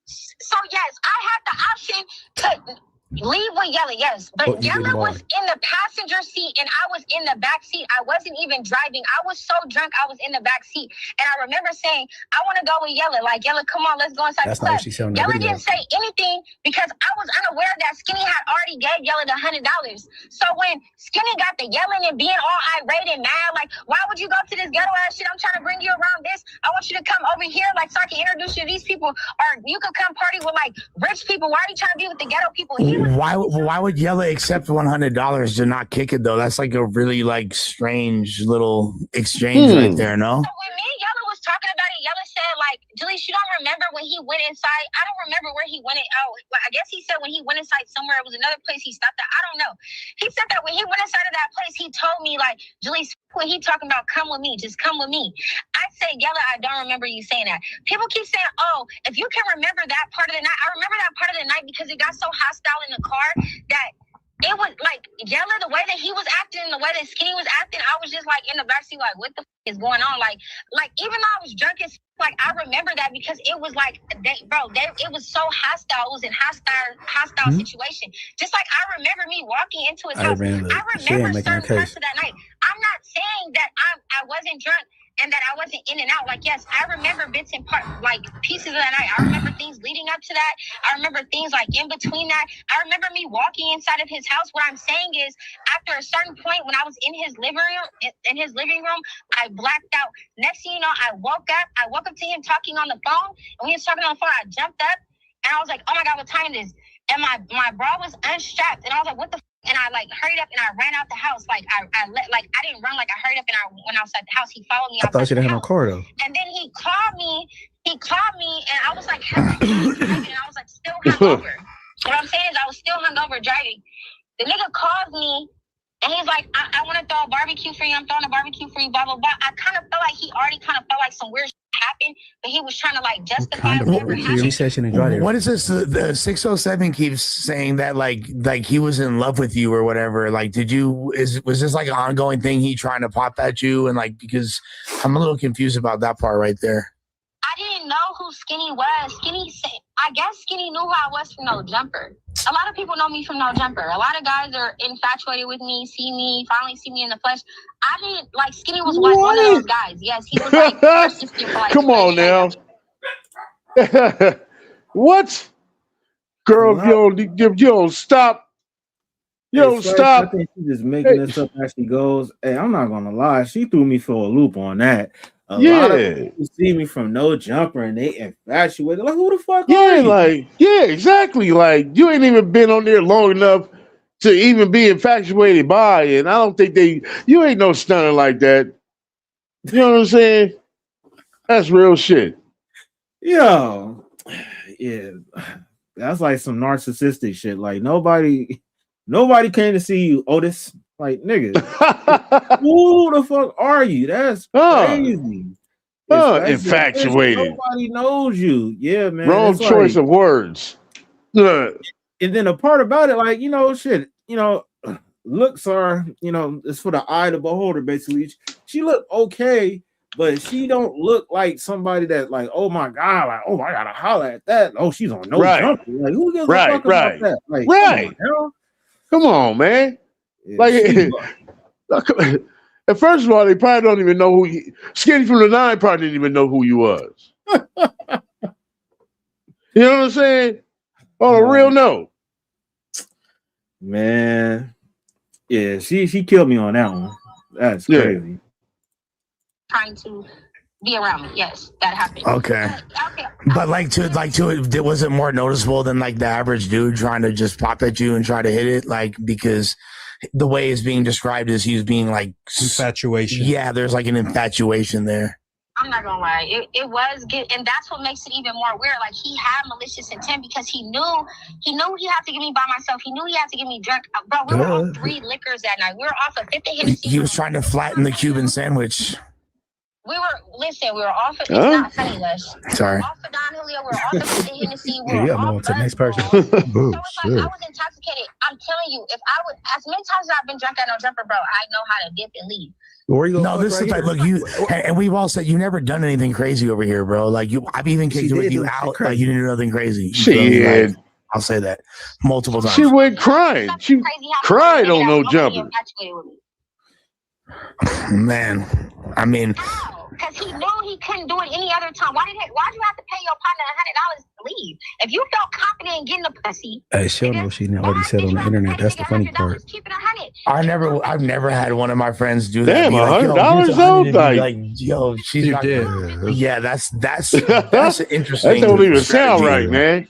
So yes, I had the option to leave with Yella, yes. But Yella was in the passenger seat and I was in the back seat. I wasn't even driving. I was so drunk, I was in the back seat. And I remember saying, I want to go with Yella. Like, Yella, come on, let's go inside the club. Yella didn't say anything because I was unaware that Skinny had already gave Yella the $100. So when Skinny got the yelling and being all irate and mad, like, why would you go to this ghetto ass shit? I'm trying to bring you around this. I want you to come over here, like, so I can introduce you to these people. Or you could come party with, like, rich people. Why are you trying to be with the ghetto people? Why would Yella accept $100 to not kick it though? That's like a really like strange little exchange right there, no? So when me and Yella was talking about it, Yella said like, Jaleec, you don't remember when he went inside? I don't remember where he went. I guess he said when he went inside somewhere, it was another place he stopped at. I don't know. He said that when he went inside of that place, he told me like, Jaleec, when he talking about come with me, just come with me. I said, Yella, I don't remember you saying that. People keep saying, oh, if you can remember that part of the night. I remember that part of the night because it got so hostile in the car that it was like Yella, the way that he was acting, the way that Skinny was acting, I was just like in the backseat, like, what the is going on? Like even though I was drunk as like I remember that because it was like it was so hostile. It was a hostile situation. Just like I remember me walking into his house. I remember certain parts of that night. I'm not saying that I wasn't drunk and that I wasn't in and out. Like, yes, I remember bits and parts, like pieces of that night. I remember things leading up to that. I remember things like in between that. I remember me walking inside of his house. What I'm saying is, after a certain point, when I was in his living room, I blacked out. Next thing you know, I woke up to him talking on the phone, and when he was talking on the phone, I jumped up, and I was like, oh my God, what time is this? And my bra was unstrapped, and I was like, what the and I like hurried up and I ran out the house. Like I didn't run, like I hurried up and I went outside the house. He followed me I thought outside you didn't the have no house. car though. And then he called me and I was like driving, and I was like still hungover. What I'm saying is I was still hungover driving. The nigga calls me and he's like, I want to throw a barbecue for you. I'm throwing a barbecue for you, blah, blah, blah. I kind of felt like he already kind of felt like some weird shit happened, but he was trying to like justify whatever happened. She said she didn't drive there. What is this? The 607 keeps saying that like he was in love with you or whatever. Like, was this like an ongoing thing? He trying to pop at you, and like, because I'm a little confused about that part right there. I didn't know who Skinny was. I guess Skinny knew who I was from No Jumper. A lot of people know me from No Jumper. A lot of guys are infatuated with me, finally see me in the flesh. I didn't, like, Skinny was like one of those guys. Yes, he was like persistent for like Come on now. What? Girl, if you don't stop. I think she's just making this up as she goes. Hey, I'm not gonna lie, she threw me for a loop on that. A lot of people see me from No Jumper and they infatuated. Like, who the fuck are you? Exactly. Like, you ain't even been on there long enough to even be infatuated by it. And I don't think you ain't no stunner like that. You know what I'm saying? That's real shit. Yo, yeah, that's like some narcissistic shit. Like, nobody came to see you, Otis. Like, nigga, who the fuck are you? That's crazy. Infatuated. Nobody knows you. Yeah, man. Wrong choice of words. And then the part about it, like, looks are, it's for the eye of the beholder, basically. She looked okay, but she don't look like somebody that, like, oh my God, like, oh, I gotta holler at that. Oh, she's on No Jumper. Like, who gives a fuck about that? Like, Come on, man. Like, and first of all, they probably don't even know who you. Skinny from the 9 probably didn't even know who you was. You know what I'm saying? On a real note, man. Yeah, she killed me on that one. That's crazy. Trying to be around me. Yes, that happened. Okay. But was it more noticeable than like the average dude trying to just pop at you and try to hit it? Like, because the way it's being described is he's being like infatuation. Yeah, there's like an infatuation there. I'm not gonna lie, it was good, and that's what makes it even more weird. Like, he had malicious intent because he knew he had to get me by myself. He knew he had to get me drunk. Bro, we were on 3 liquors that night. We were off of 50 Hennessy. He was trying to flatten the Cuban sandwich. We were off of, it's not funny, Lush. Sorry. We were off of Don Julio, we were off of 50 Hennessy. Yeah, I'm on to the next person. So it's like, I was intoxicated. I'm telling you, if I would, as many times as I've been drunk at No Jumper, bro, I know how to dip and leave. No, this is like, look, you and we've all said you never done anything crazy over here, bro. Like, I've even kicked it with you out. Like, you didn't do nothing crazy. Shit. Like, I'll say that multiple times. She went crying. She cried on No Jumper. Man, I mean, because he knew he couldn't do it any other time. Why'd you have to pay your partner $100 to leave? If you felt confident in getting the pussy, hey, she don't know what she already said on the internet. That's the funny part. I've never had one of my friends do that. Damn, $100 though. Like, yo, she's not. Yeah, that's interesting. That don't even sound right, man.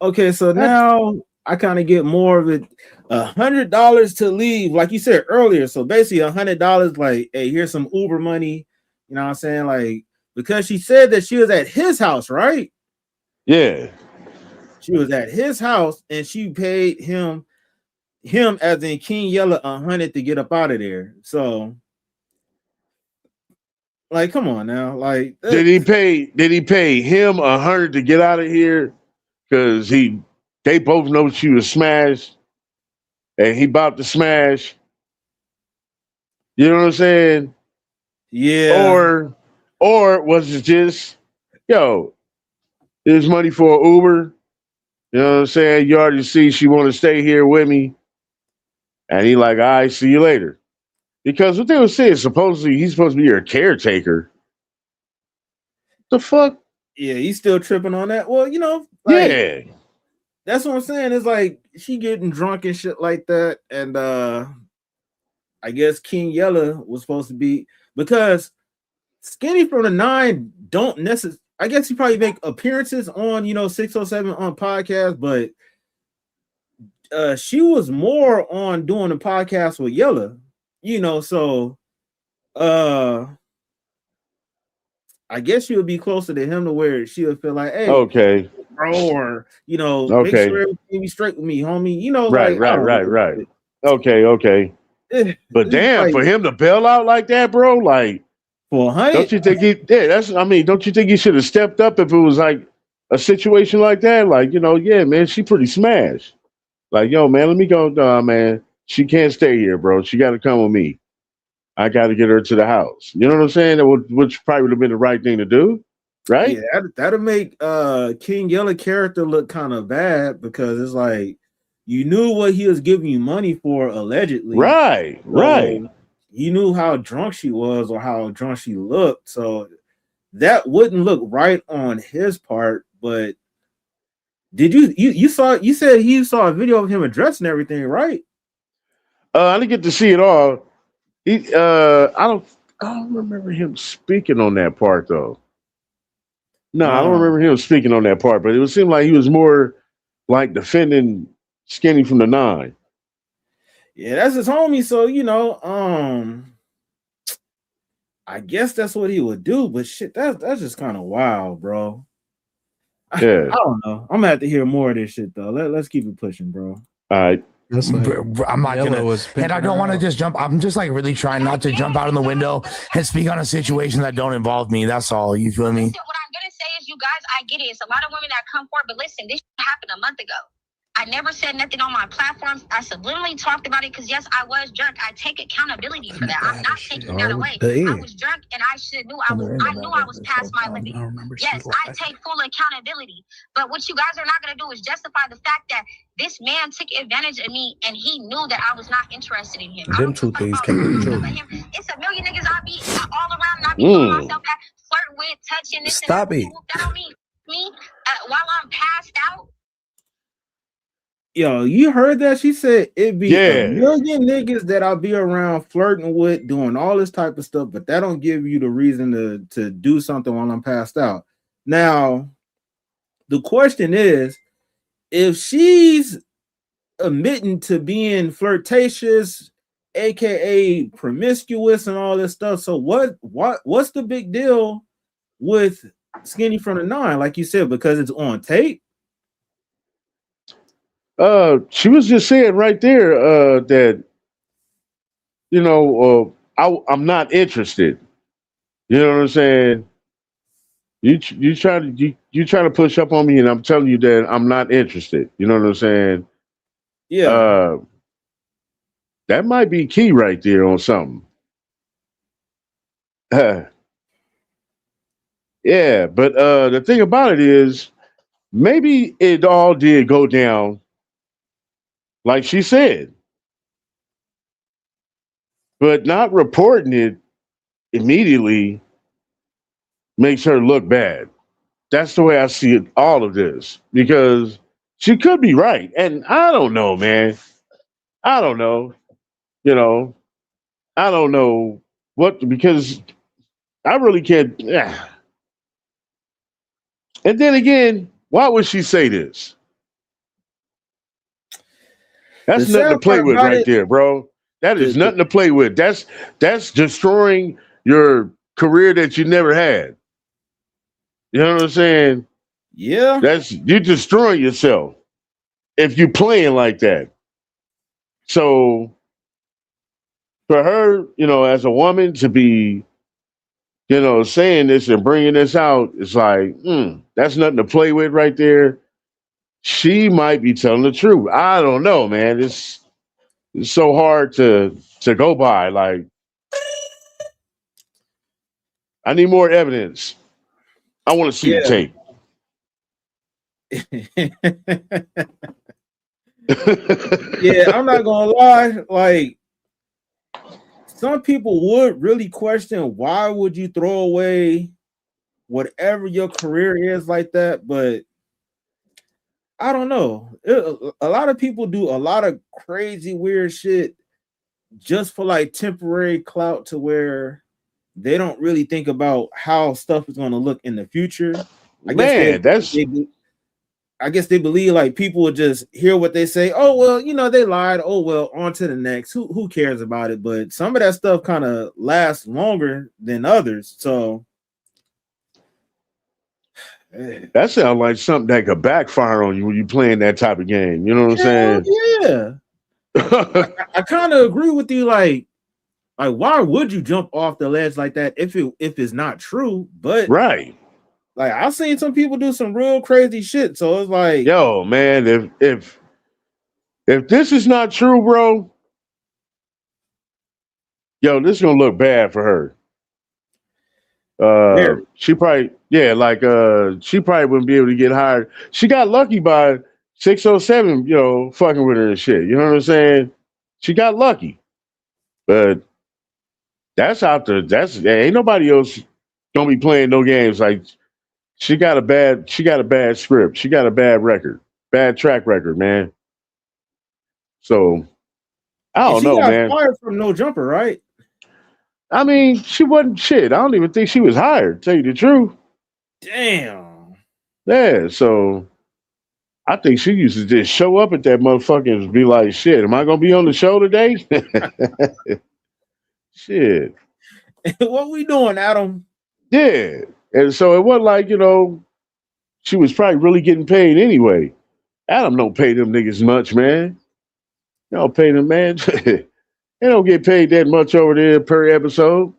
Okay, so now I kind of get more of it. $100 to leave, like you said earlier. So basically, $100, like, hey, here's some Uber money. You know what I'm saying? Like, because she said that she was at his house, right? Yeah. She was at his house and she paid him as in King Yella $100 to get up out of there. So, like, come on now. Like, did he pay him $100 to get out of here? Because they both know she was smashed. And he about to smash. You know what I'm saying? Yeah. Or was it just, yo, there's money for an Uber? You know what I'm saying? You already see she want to stay here with me. And he like, all right, see you later. Because what they were saying, supposedly he's supposed to be your caretaker. The fuck? Yeah, he's still tripping on that. Well, like, Yeah. that's what I'm saying. It's like she getting drunk and shit like that. And I guess King Yella was supposed to be, because Skinny from the 9 don't necessarily, I guess he probably make appearances on 607 on podcast, but she was more on doing a podcast with Yella, so I guess she would be closer to him to where she would feel like, hey, Okay. bro, or make Okay. sure everything be straight with me, homie. Right. Okay. But damn, like, for him to bail out like that, bro, like, for 100, don't you think don't you think he should have stepped up if it was like a situation like that? Like, yeah, man, she pretty smashed. Like, yo, man, let me go, man. She can't stay here, bro. She got to come with me. I got to get her to the house. You know what I'm saying? Which probably would have been the right thing to do, right? Yeah, that'll make King Yella character look kind of bad, because it's like you knew what he was giving you money for, allegedly. Right. You knew how drunk she was or how drunk she looked, so that wouldn't look right on his part. But did you saw? You said he saw a video of him addressing everything, right? I didn't get to see it all. I don't remember him speaking on that part though. No, I don't remember him speaking on that part, but it would seem like he was more like defending Skinny from the 9. Yeah, that's his homie. So I guess that's what he would do. But shit, that's just kind of wild, bro. Yeah. I don't know. I'm gonna have to hear more of this shit though. Let's keep it pushing, bro. All right. I'm not gonna, and I don't want to just jump. I'm just like really trying not to jump out in the window and speak on a situation that don't involve me. That's all. You feel me? Listen, what I'm gonna say is, you guys, I get it. It's a lot of women that come forward, but listen, this happened a month ago. I never said nothing on my platforms. I subliminally talked about it because, yes, I was drunk. I take accountability for that. I'm not taking that away. I was drunk, and I knew I was past my limit. Yes, I take full accountability. But what you guys are not going to do is justify the fact that this man took advantage of me, and he knew that I was not interested in him. Them two things can't be true. It's a million niggas I be all around, and I be calling myself that, flirting with, touching this. Stop and it. That don't mean me while I'm passed out. Yo, you heard that? She said it'd be a million niggas that I'll be around flirting with, doing all this type of stuff, but that don't give you the reason to do something while I'm passed out. Now, the question is, if she's admitting to being flirtatious, aka promiscuous and all this stuff, so what's the big deal with Skinny from the 9? Like you said, because it's on tape? She was just saying right there that I'm not interested. You know what I'm saying? You try to push up on me, and I'm telling you that I'm not interested. You know what I'm saying? Yeah. That might be key right there on something. Yeah, but the thing about it is, maybe it all did go down like she said, but not reporting it immediately makes her look bad. That's the way I see it, all of this, because she could be right. And I don't know, man. I don't know. I don't know because I really can't. Yeah. And then again, why would she say this? That's nothing to play with right there, bro. That is nothing to play with. That's destroying your career that you never had. You know what I'm saying? Yeah. You're destroying yourself if you're playing like that. So for her, as a woman to be, saying this and bringing this out, it's like, that's nothing to play with right there. She might be telling the truth. I don't know, man. It's so hard to go by. Like, I need more evidence. I want to see the tape. Yeah, I'm not gonna lie. Like, some people would really question why would you throw away whatever your career is like that, but I don't know. A lot of people do a lot of crazy weird shit just for like temporary clout to where they don't really think about how stuff is going to look in the future. I guess they believe like people will just hear what they say. Oh well, they lied. Oh well, on to the next. Who cares about it? But some of that stuff kind of lasts longer than others. So that sounds like something that could backfire on you when you playing that type of game. You know what I'm saying? Yeah. I kind of agree with you. Like why would you jump off the ledge like that if it's not true? But right. Like I've seen some people do some real crazy shit. So it's like, yo, man, if this is not true, bro, yo, this is gonna look bad for her. She probably, she probably wouldn't be able to get hired. She got lucky by 607, fucking with her and shit. You know what I'm saying? She got lucky, but that's out there. Ain't nobody else gonna be playing no games. Like she got a bad script. She got a bad record, bad track record, man. So I don't know, man. She got fired from No Jumper, right? I mean, she wasn't shit. I don't even think she was hired, to tell you the truth. Damn. Yeah, so I think she used to just show up at that motherfucker and be like, shit, am I gonna be on the show today? Shit. What we doing, Adam? Yeah. And so it wasn't like, she was probably really getting paid anyway. Adam don't pay them niggas much, man. They don't pay them, man. They don't get paid that much over there per episode.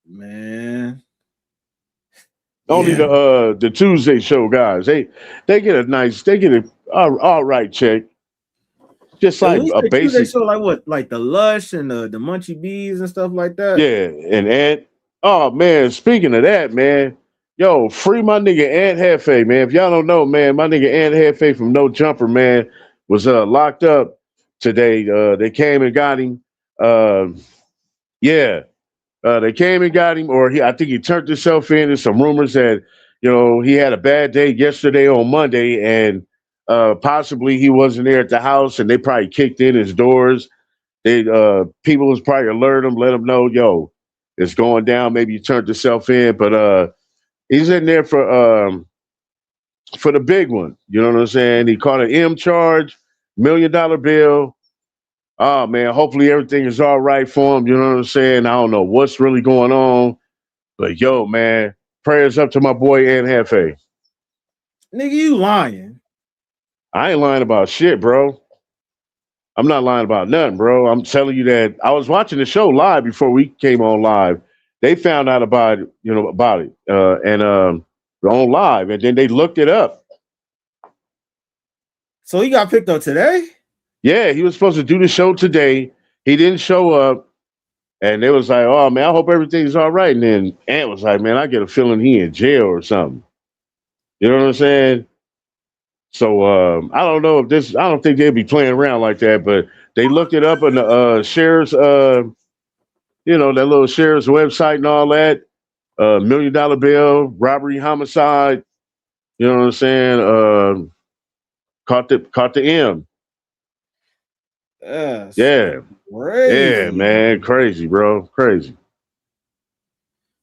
Man. Only the Tuesday show guys. They get a all right check. Just like a basic Tuesday show, like what? Like the Lush and the Munchie Bees and stuff like that. Yeah, and Ant. Oh man, speaking of that, man. Yo, free my nigga Ant Hefe, man. If y'all don't know, man, my nigga Ant Hefe from No Jumper, man, was locked up today. They came and got him. They came and got him, I think he turned himself in. There's some rumors that, he had a bad day yesterday on Monday, and possibly he wasn't there at the house, and they probably kicked in his doors. They people was probably alert him, let him know, yo, it's going down. Maybe you turned yourself in, but he's in there for the big one. You know what I'm saying? He caught an M charge, $1 million bill. Oh man, hopefully everything is all right for him. You know what I'm saying? I don't know what's really going on, but yo, man, prayers up to my boy Ant Hefe. Nigga, you lying? I ain't lying about shit, bro. I'm not lying about nothing, bro. I'm telling you that I was watching the show live before we came on live. They found out about it, and on live, and then they looked it up. So he got picked up today? Yeah, he was supposed to do the show today. He didn't show up, and they was like, "Oh man, I hope everything's all right." And then Ant was like, "Man, I get a feeling he in jail or something." You know what I'm saying? So I don't know if I don't think they'd be playing around like that, but they looked it up on the sheriff's, that little sheriff's website and all that. $1 million bill, robbery, homicide. You know what I'm saying? Caught the M. Yeah. Crazy. Yeah, man. Crazy, bro.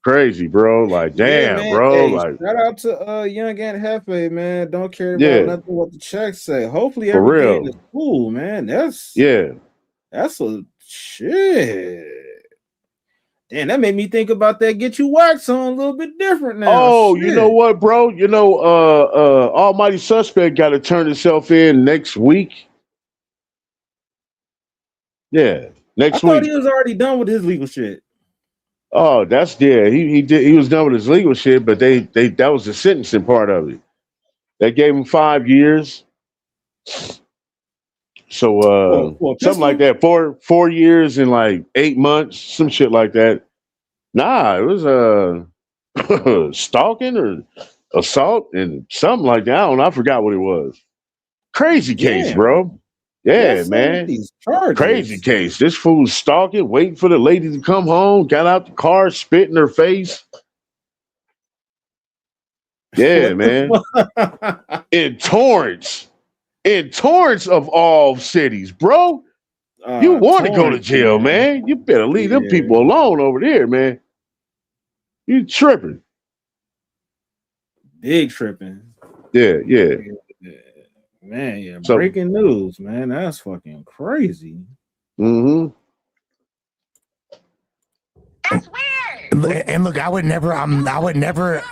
Crazy, bro. Like, damn, man. bro. Hey, like, shout out to Young Ant Hefe, man. Don't care about Yeah. nothing what the checks say. Hopefully For everything real. is cool, man. That's a shit. Damn, that made me think about that Get You Waxed song a little bit different now. Oh, Shit. you know what, bro? Almighty Suspect got to turn himself in next week. Yeah, next I thought week. he was already done with his legal shit. Oh, he was done with his legal shit, but they that was the sentencing part of it. They gave him 5 years. So something like that. 4 years and like 8 months, some shit like that. Nah, it was stalking or assault and something like that. I forgot what it was. Crazy case, Damn. bro. Yeah, man. These charges. Crazy case. This fool's stalking, waiting for the lady to come home, got out the car, spit in her face. Yeah, man. In Torrance of all cities, bro. You want to go to jail, man. You better leave them people alone over there, man. You tripping. Big tripping. Yeah. Man, yeah. So- Breaking news, man. That's fucking crazy. Mm-hmm. That's weird. And look, I would never.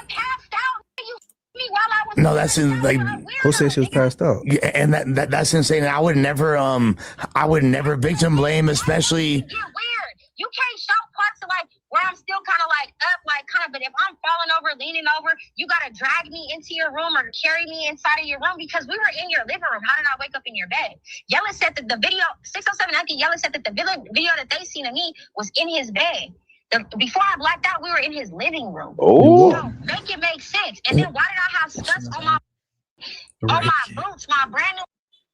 No, that's in, like. Who said she was passed out? Yeah, and that's insane. I would never victim blame, especially. Get weird. You can't show parts of like where I'm still kind of like up, like kind of. But if I'm falling over, leaning over, you gotta drag me into your room or carry me inside of your room because we were in your living room. How did I wake up in your bed? Yella said that the video 607 Uncle Yella said that the video that they seen of me was in his bed. Before I blacked out, we were in his living room. Oh, so make it make sense. And then why did I have scuffs on my boots, my brand new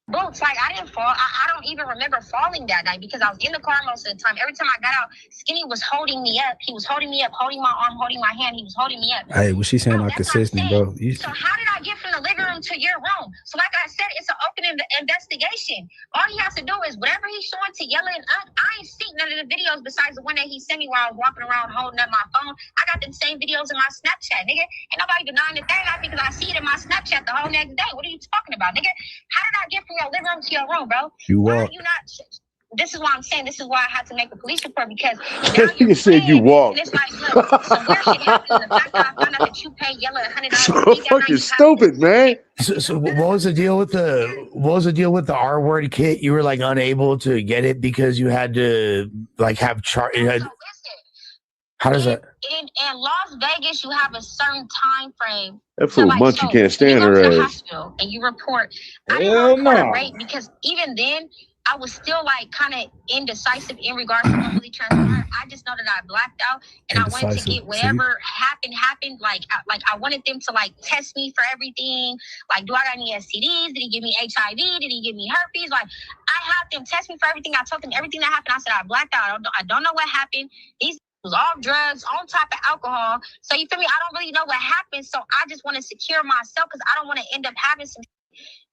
boots? Like I didn't fall. I don't even remember falling that night because I was in the car most of the time. Every time I got out, Skinny was holding me up. He was holding me up, holding my arm, holding my hand. He was holding me up. Hey, was she saying like consistent, bro? So how did I get from the living room to your room? So like I said, it's an open investigation. All he has to do is whatever he's showing to Yella and I ain't seen none of the videos besides the one that he sent me while I was walking around holding up my phone. I got the same videos in my Snapchat, nigga. Ain't nobody denying the thing out because I see it in my Snapchat the whole next day. What are you talking about, nigga? How did I get from your living room to your room, bro? Why are you not? This is why I'm saying this is why I had to make a police report because you said you walked. it's like, look, some weird shit happened. The fact that I found out that you paid Yella $100. So fucking stupid, man. So what was the deal with the R word kit? You were like unable to get it because you had to like have How does that? In Las Vegas, you have a certain time frame. That fool Munchie can't stand her ass. Hospital and you report. I didn't report a rape because even then I was still like kind of indecisive in regards to what really transpired. I just know that I blacked out and I wanted to get whatever happened. Like I wanted them to like test me for everything. Like, do I got any STDs? Did he give me HIV? Did he give me herpes? Like, I had them test me for everything. I told them everything that happened. I said I blacked out. I don't know what happened. These was off drugs, on top of alcohol. So you feel me? I don't really know what happened. So I just want to secure myself because I don't want to end up having some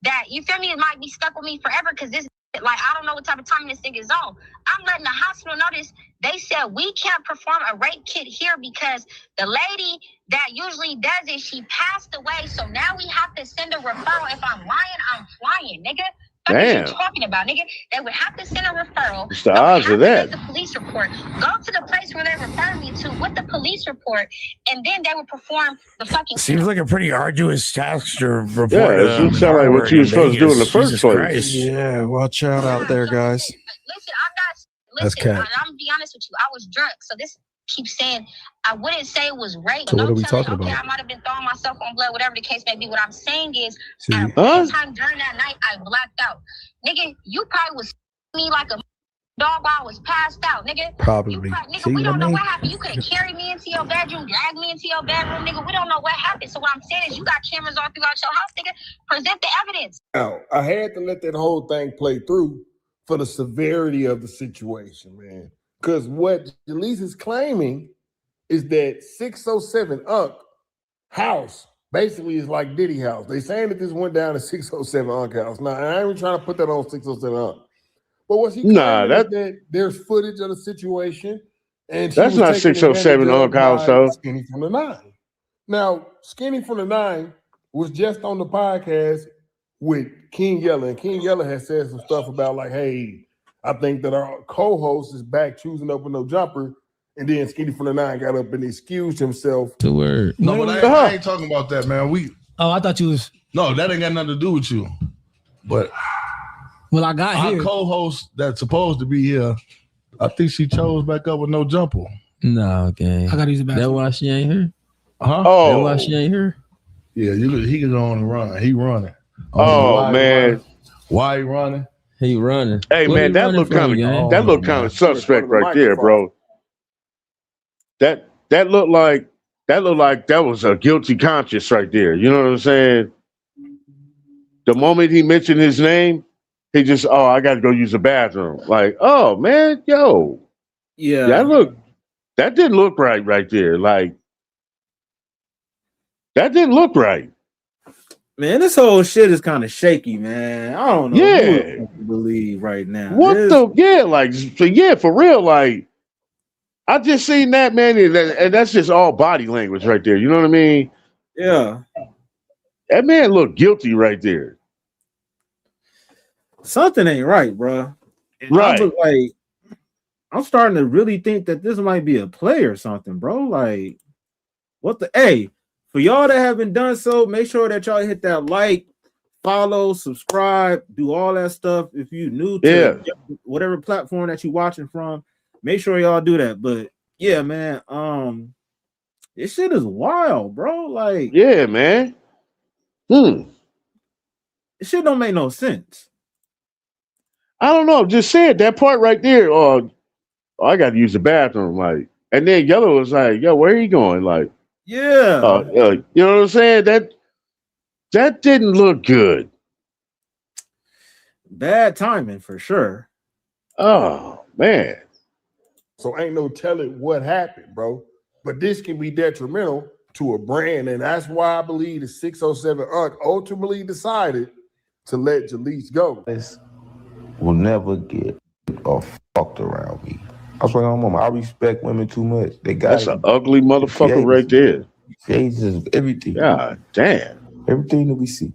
that, you feel me, it might be stuck with me forever because this, like, I don't know what type of time this thing is on. I'm letting the hospital know this. They said we can't perform a rape kit here because the lady that usually does it, she passed away. So now we have to send a referral. If I'm lying, I'm flying, nigga. What are you talking about, nigga? They would have to send a referral. What's the odds of that? The police report. Go to the place where they refer me to with the police report, and then they would perform the fucking. Seems like a pretty arduous task to report. Yeah, it doesn't sound like what you were supposed to do in the first place. Christ. Yeah, watch out there, guys. Listen, I'm not. That's Listen, cat. I'm gonna be honest with you. I was drunk, so this keeps saying I wouldn't say it was rape. So what are we Telling, talking okay, about? I might have been throwing myself on blood, whatever the case may be. What I'm saying is, See, at a point in time during that night, I blacked out. Nigga, you probably was me like a dog while I was passed out, nigga. Probably. Nigga, See we what I don't know mean? what happened. You could have carried me into your bedroom, dragged me into your bedroom, nigga. We don't know what happened. So what I'm saying is you got cameras all throughout your house, nigga. Present the evidence. Now, I had to let that whole thing play through for the severity of the situation, man. Because what Jaleec is claiming is that 607 Unc house basically is like Diddy house. They saying that this went down to 607 Unc house. Now, I ain't even trying to put that on 607 Unc. But what's he claiming is that there's footage of the situation, and that's not 607 Unc house, though. Skinny from the Nine. Now, Skinny from the Nine was just on the podcast with King Yella, and King Yella has said some stuff about like, hey, I think that our co-host is back choosing up with no jumper, and then Skinny from the Nine got up and excused himself. The word. No, but I ain't talking about that, man. Oh, I thought you was. No, that ain't got nothing to do with you. But well, I got our here. co-host that's supposed to be here, I think she chose back up with no jumper. No, okay. I gotta use the bathroom. That's why she ain't here. Huh? Oh, that's why she ain't here. Yeah, he can go on and run. He running. Oh man, why he running? He running. Hey What man, he that running look from, kind gang? of suspect right there, bro. That looked like that was a guilty conscience right there. You know what I'm saying? The moment he mentioned his name, he just, oh, I got to go use the bathroom. Like, oh man, yo, Yeah. that didn't look right there. Like, that didn't look right. Man, this whole shit is kind of shaky, man. I don't know who to believe right now. For real, like, I just seen that, man, and that's just all body language right there. You know what I mean? Yeah. That man looked guilty right there. Something ain't right, bro. And Right. I'm starting to really think that this might be a play or something, bro. Like, what the? Hey, for y'all that haven't done so, make sure that y'all hit that like, follow, subscribe, do all that stuff. If you new to whatever platform that you're watching from, make sure y'all do that. But yeah, man, this shit is wild, bro. Like, yeah, man. This shit don't make no sense. I don't know. Just said that part right there. Oh, I got to use the bathroom. Like, and then Yella was like, "Yo, where are you going?" Like, yeah, you know what I'm saying? That didn't look good. Bad timing for sure. Oh man. So ain't no telling what happened, bro. But this can be detrimental to a brand, and that's why I believe the 607 Unc ultimately decided to let Jaleec go. Will never get or fucked around me. That's what I'm on. I respect women too much. They got That's an ugly motherfucker right there. Jesus, everything. God damn. Everything that we see.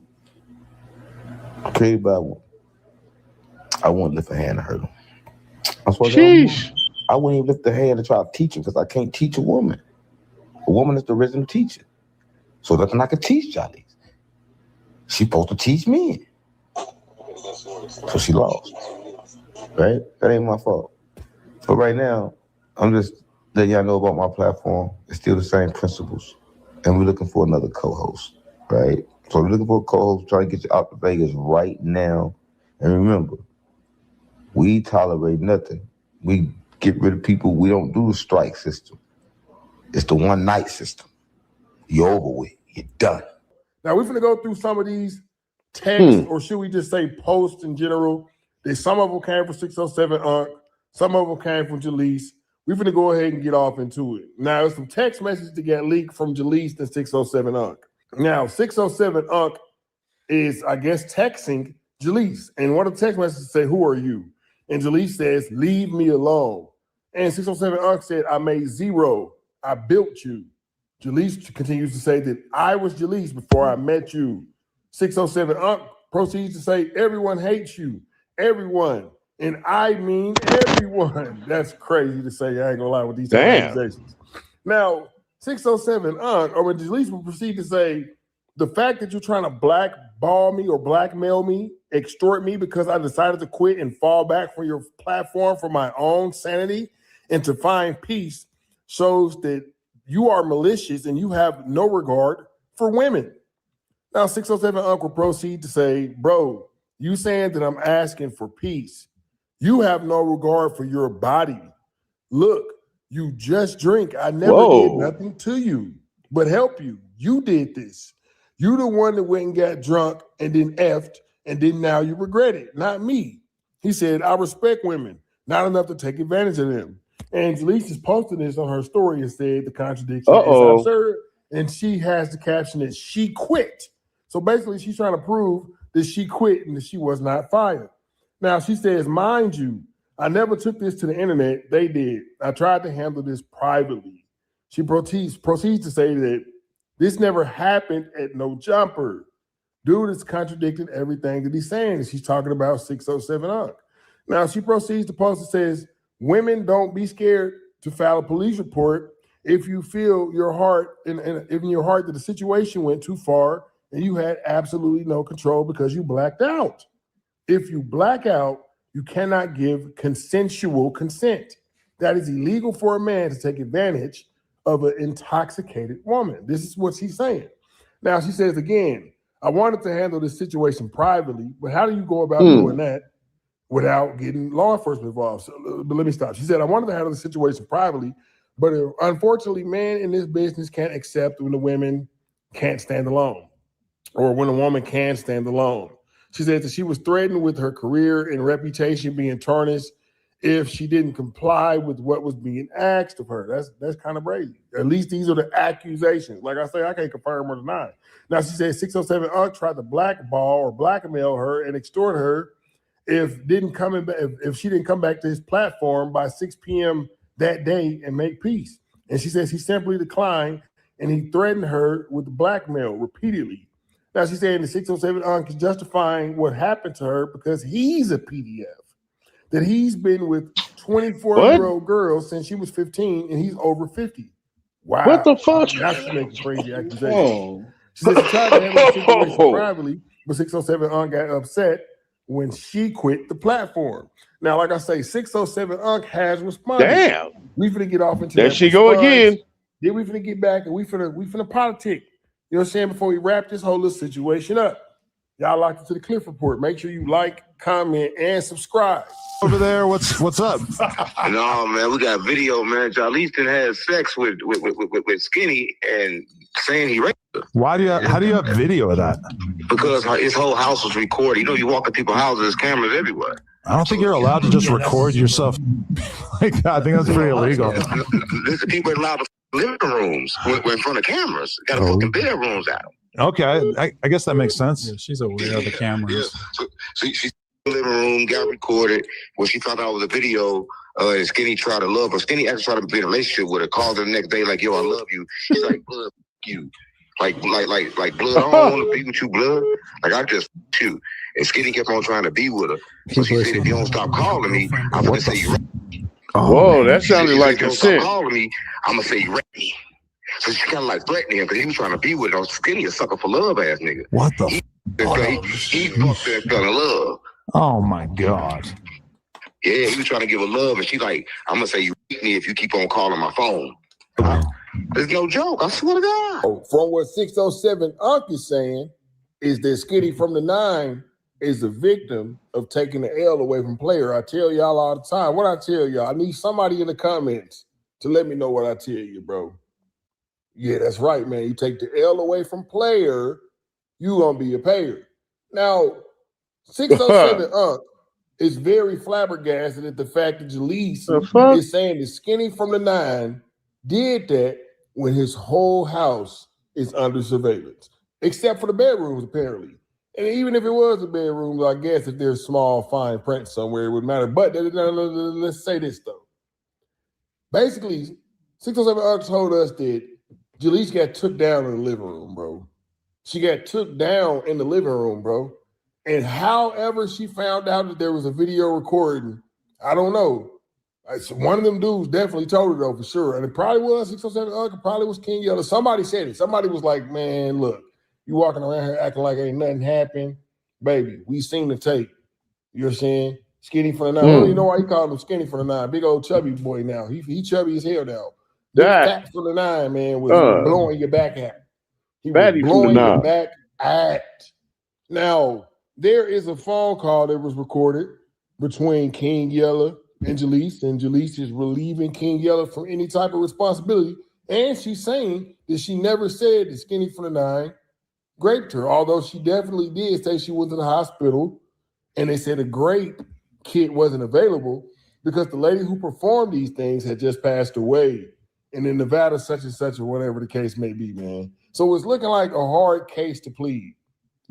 Created by one. I wouldn't lift a hand to hurt him. That's what I wouldn't even lift a hand to try to teach him because I can't teach a woman. A woman is the original teacher. So nothing I can teach Jaleec. She's supposed to teach me. So she lost. Right? That ain't my fault. But right now, I'm just letting y'all know about my platform. It's still the same principles. And we're looking for another co-host. Right? So we're looking for a co-host, trying to get you out to Vegas right now. And remember, we tolerate nothing. We get rid of people. We don't do the strike system. It's the one night system. You're over with. You're done. Now we're going to go through some of these texts, or should we just say posts in general? Some of them came from 607 Unc. Some of them came from Jaleec. We're going to go ahead and get off into it. Now, there's some text messages that get leaked from Jaleec and 607 Unc. Now, 607 Unc is, I guess, texting Jaleec. And one of the text messages say, "Who are you?" And Jaleec says, "Leave me alone." And 607 Unc said, "I made zero. I built you." Jaleec continues to say that I was Jaleec before I met you. 607 Unc proceeds to say, "Everyone hates you. Everyone. And I mean everyone." That's crazy to say. I ain't gonna lie with these accusations. Now, 607 Unc, or when Jaleec will proceed to say, "The fact that you're trying to blackball me or blackmail me, extort me because I decided to quit and fall back from your platform for my own sanity and to find peace shows that you are malicious and you have no regard for women." Now, 607 Unc will proceed to say, "Bro, you saying that I'm asking for peace. You have no regard for your body. Look, you just drink. I never did nothing to you but help you. You did this. You the one that went and got drunk and then effed, and then now you regret it, not me." He said, "I respect women, not enough to take advantage of them." And Jaleec is posting this on her story and said the contradiction is absurd. And she has the caption that she quit. So basically, she's trying to prove that she quit and that she was not fired. Now, she says, "Mind you, I never took this to the internet. They did. I tried to handle this privately." She proceeds to say that this never happened at No Jumper. Dude has contradicted everything that he's saying. And she's talking about 607 Unc. Now, she proceeds to post and says, "Women, don't be scared to file a police report if you feel your heart and in your heart that the situation went too far and you had absolutely no control because you blacked out. If you black out, you cannot give consensual consent. That is illegal for a man to take advantage of an intoxicated woman." This is what she's saying. Now, she says again, "I wanted to handle this situation privately, but how do you go about doing that without getting law enforcement involved?" But let me stop. She said, "I wanted to handle the situation privately, but unfortunately, men in this business can't accept when the women can't stand alone or when a woman can stand alone. She said that she was threatened with her career and reputation being tarnished if she didn't comply with what was being asked of her. That's kind of crazy. At least these are the accusations. Like I say, I can't confirm or deny. Now, she said 607 Unc tried to blackball or blackmail her and extort her if she didn't come back to his platform by 6 p.m. that day and make peace. And she says he simply declined, and he threatened her with blackmail repeatedly. Now, she's saying the 607 Unc is justifying what happened to her because he's a PDF, that he's been with 24-year-old girls since she was 15, and he's over 50. Wow. What the fuck? Now she's making crazy accusations. She said she tried to handle the situation privately, but 607 Unc got upset when she quit the platform. Now, like I say, 607 Unc has responded. Damn. We finna get off into there that she go again. Then we finna get back and we finna politic. You know what I'm saying? Before we wrap this whole little situation up. Y'all locked into the Cliff Report. Make sure you like, comment, and subscribe. Over there, what's up? No, man, we got video, man. Jaleec done had sex with Skinny and saying he raped her. How do you have video of that? Because his whole house was recorded. You know, you walk in people's houses, there's cameras everywhere. I don't think you're allowed to just record yourself like that. I think that's pretty illegal. Listen, people ain't allowed to living rooms in front of cameras. Got to fucking bedrooms out. Okay, I guess that makes sense. Yeah, she's aware of the cameras. Yeah. So she's in the living room, got recorded. When she found out it was a video, and Skinny tried to love her. Skinny actually tried to be in a relationship with her. Called her the next day like, yo, I love you. She's like, blood, you. Like blood, I don't want to be with you, blood. Like, I just you. And Skinny kept on trying to be with her. So she said, if you don't stop calling me, I'm going to say you ready. Whoa, that sounded like consent. Stop calling me, I'm going to say you ready. So she kind of like threatening him because he was trying to be with her. Skinny a sucker for love ass nigga. What the? He fucked and fell in love. Oh my God. Yeah, he was trying to give her love, and she like, I'm gonna say you rape me if you keep on calling my phone. There's no joke. I swear to God. From what 607 Unc is saying is that Skinny from the 9 is a victim of taking the L away from player. I tell y'all all the time. What I tell y'all, I need somebody in the comments to let me know what I tell you, bro. Yeah, that's right, man. You take the L away from player, you gonna be a payer. Now, 607 Unc is very flabbergasted at the fact that Jaleec is saying that Skinny from the 9 did that when his whole house is under surveillance, except for the bedrooms, apparently. And even if it was the bedrooms, I guess if there's small fine print somewhere, it wouldn't matter. But let's say this, though. Basically, 607 Unc told us that Jaleec got took down in the living room, bro. She got took down in the living room, bro. And however she found out that there was a video recording, I don't know. One of them dudes definitely told her, though, for sure. And it probably was 607 Unc, it probably was King Yella. Somebody said it. Somebody was like, man, look, you walking around here acting like ain't nothing happened. Baby, we seen the tape. You know what I'm saying? Skinny for the 9. I don't even know why he called him Skinny for the 9. Big old chubby boy now. He chubby as hell now. Fat for the 9, man, was blowing your back out. He was blowing your back out. Now, there is a phone call that was recorded between King Yella and Jaleec is relieving King Yella from any type of responsibility. And she's saying that she never said that Skinny from the 9 raped her, although she definitely did say she went to the hospital and they said a grape kit wasn't available because the lady who performed these things had just passed away. And in Nevada, such and such, or whatever the case may be, man. So it's looking like a hard case to plead,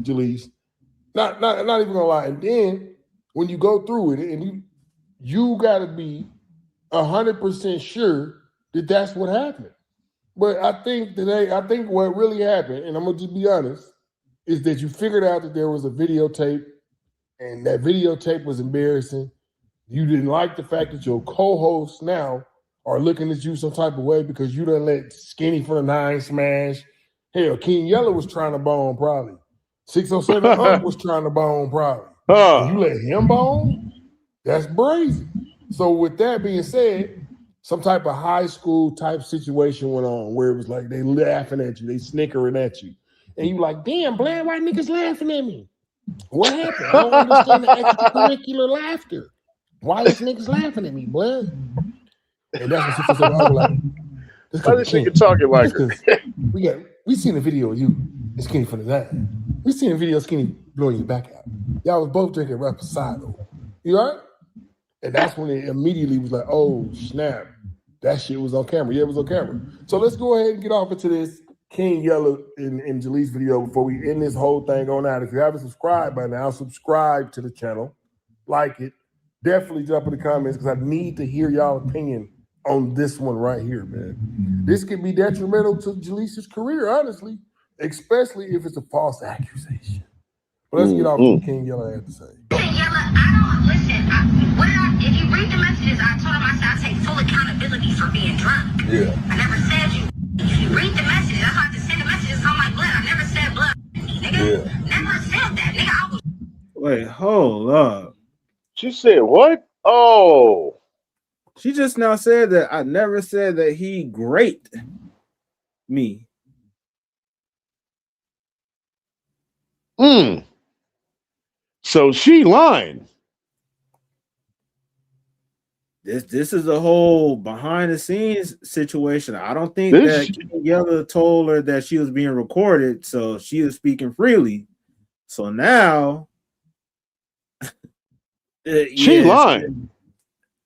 Jaleec. Not even gonna lie. And then when you go through it, and you gotta be 100% sure that that's what happened. But I think what really happened, and I'm gonna just be honest, is that you figured out that there was a videotape, and that videotape was embarrassing. You didn't like the fact that your co-hosts now are looking at you some type of way because you done let Skinny for the 9 smash. Hell, King Yella was trying to bone probably. 607 Unc was trying to bone probably. And you let him bone? That's brazen. So with that being said, some type of high school type situation went on where it was like they laughing at you, they snickering at you. And you like, damn, Blair, why niggas laughing at me? What happened? I don't understand the extracurricular laughter. Why is niggas laughing at me, Blair? And that's what 607 Unc like. Why this nigga talking like her? We seen a video of you and Skinny from the 9. We seen a video of Skinny blowing your back out. Y'all was both drinking Reposado. You all right? And that's when it immediately was like, oh, snap. That shit was on camera. Yeah, it was on camera. So let's go ahead and get off into this King Yella in Jaleec's video before we end this whole thing on out. If you haven't subscribed by now, subscribe to the channel. Like it. Definitely jump in the comments because I need to hear y'all opinion on this one right here, man. This could be detrimental to Jaleec's career, honestly, especially if it's a false accusation. But let's get off to what King Yella had to say. Yella, I don't listen. If you read the messages, I told him I said I take full accountability for being drunk. Yeah. I never said you. If you read the messages, that's why I have to send the messages on my blood. I never said blood, nigga. Yeah. Never said that, nigga. I was. Wait, hold up. She said what? Oh. She just now said that I never said that he raped me. So she lying. This is a whole behind the scenes situation. I don't think that King Yella told her that she was being recorded, so she was speaking freely. So now she lying.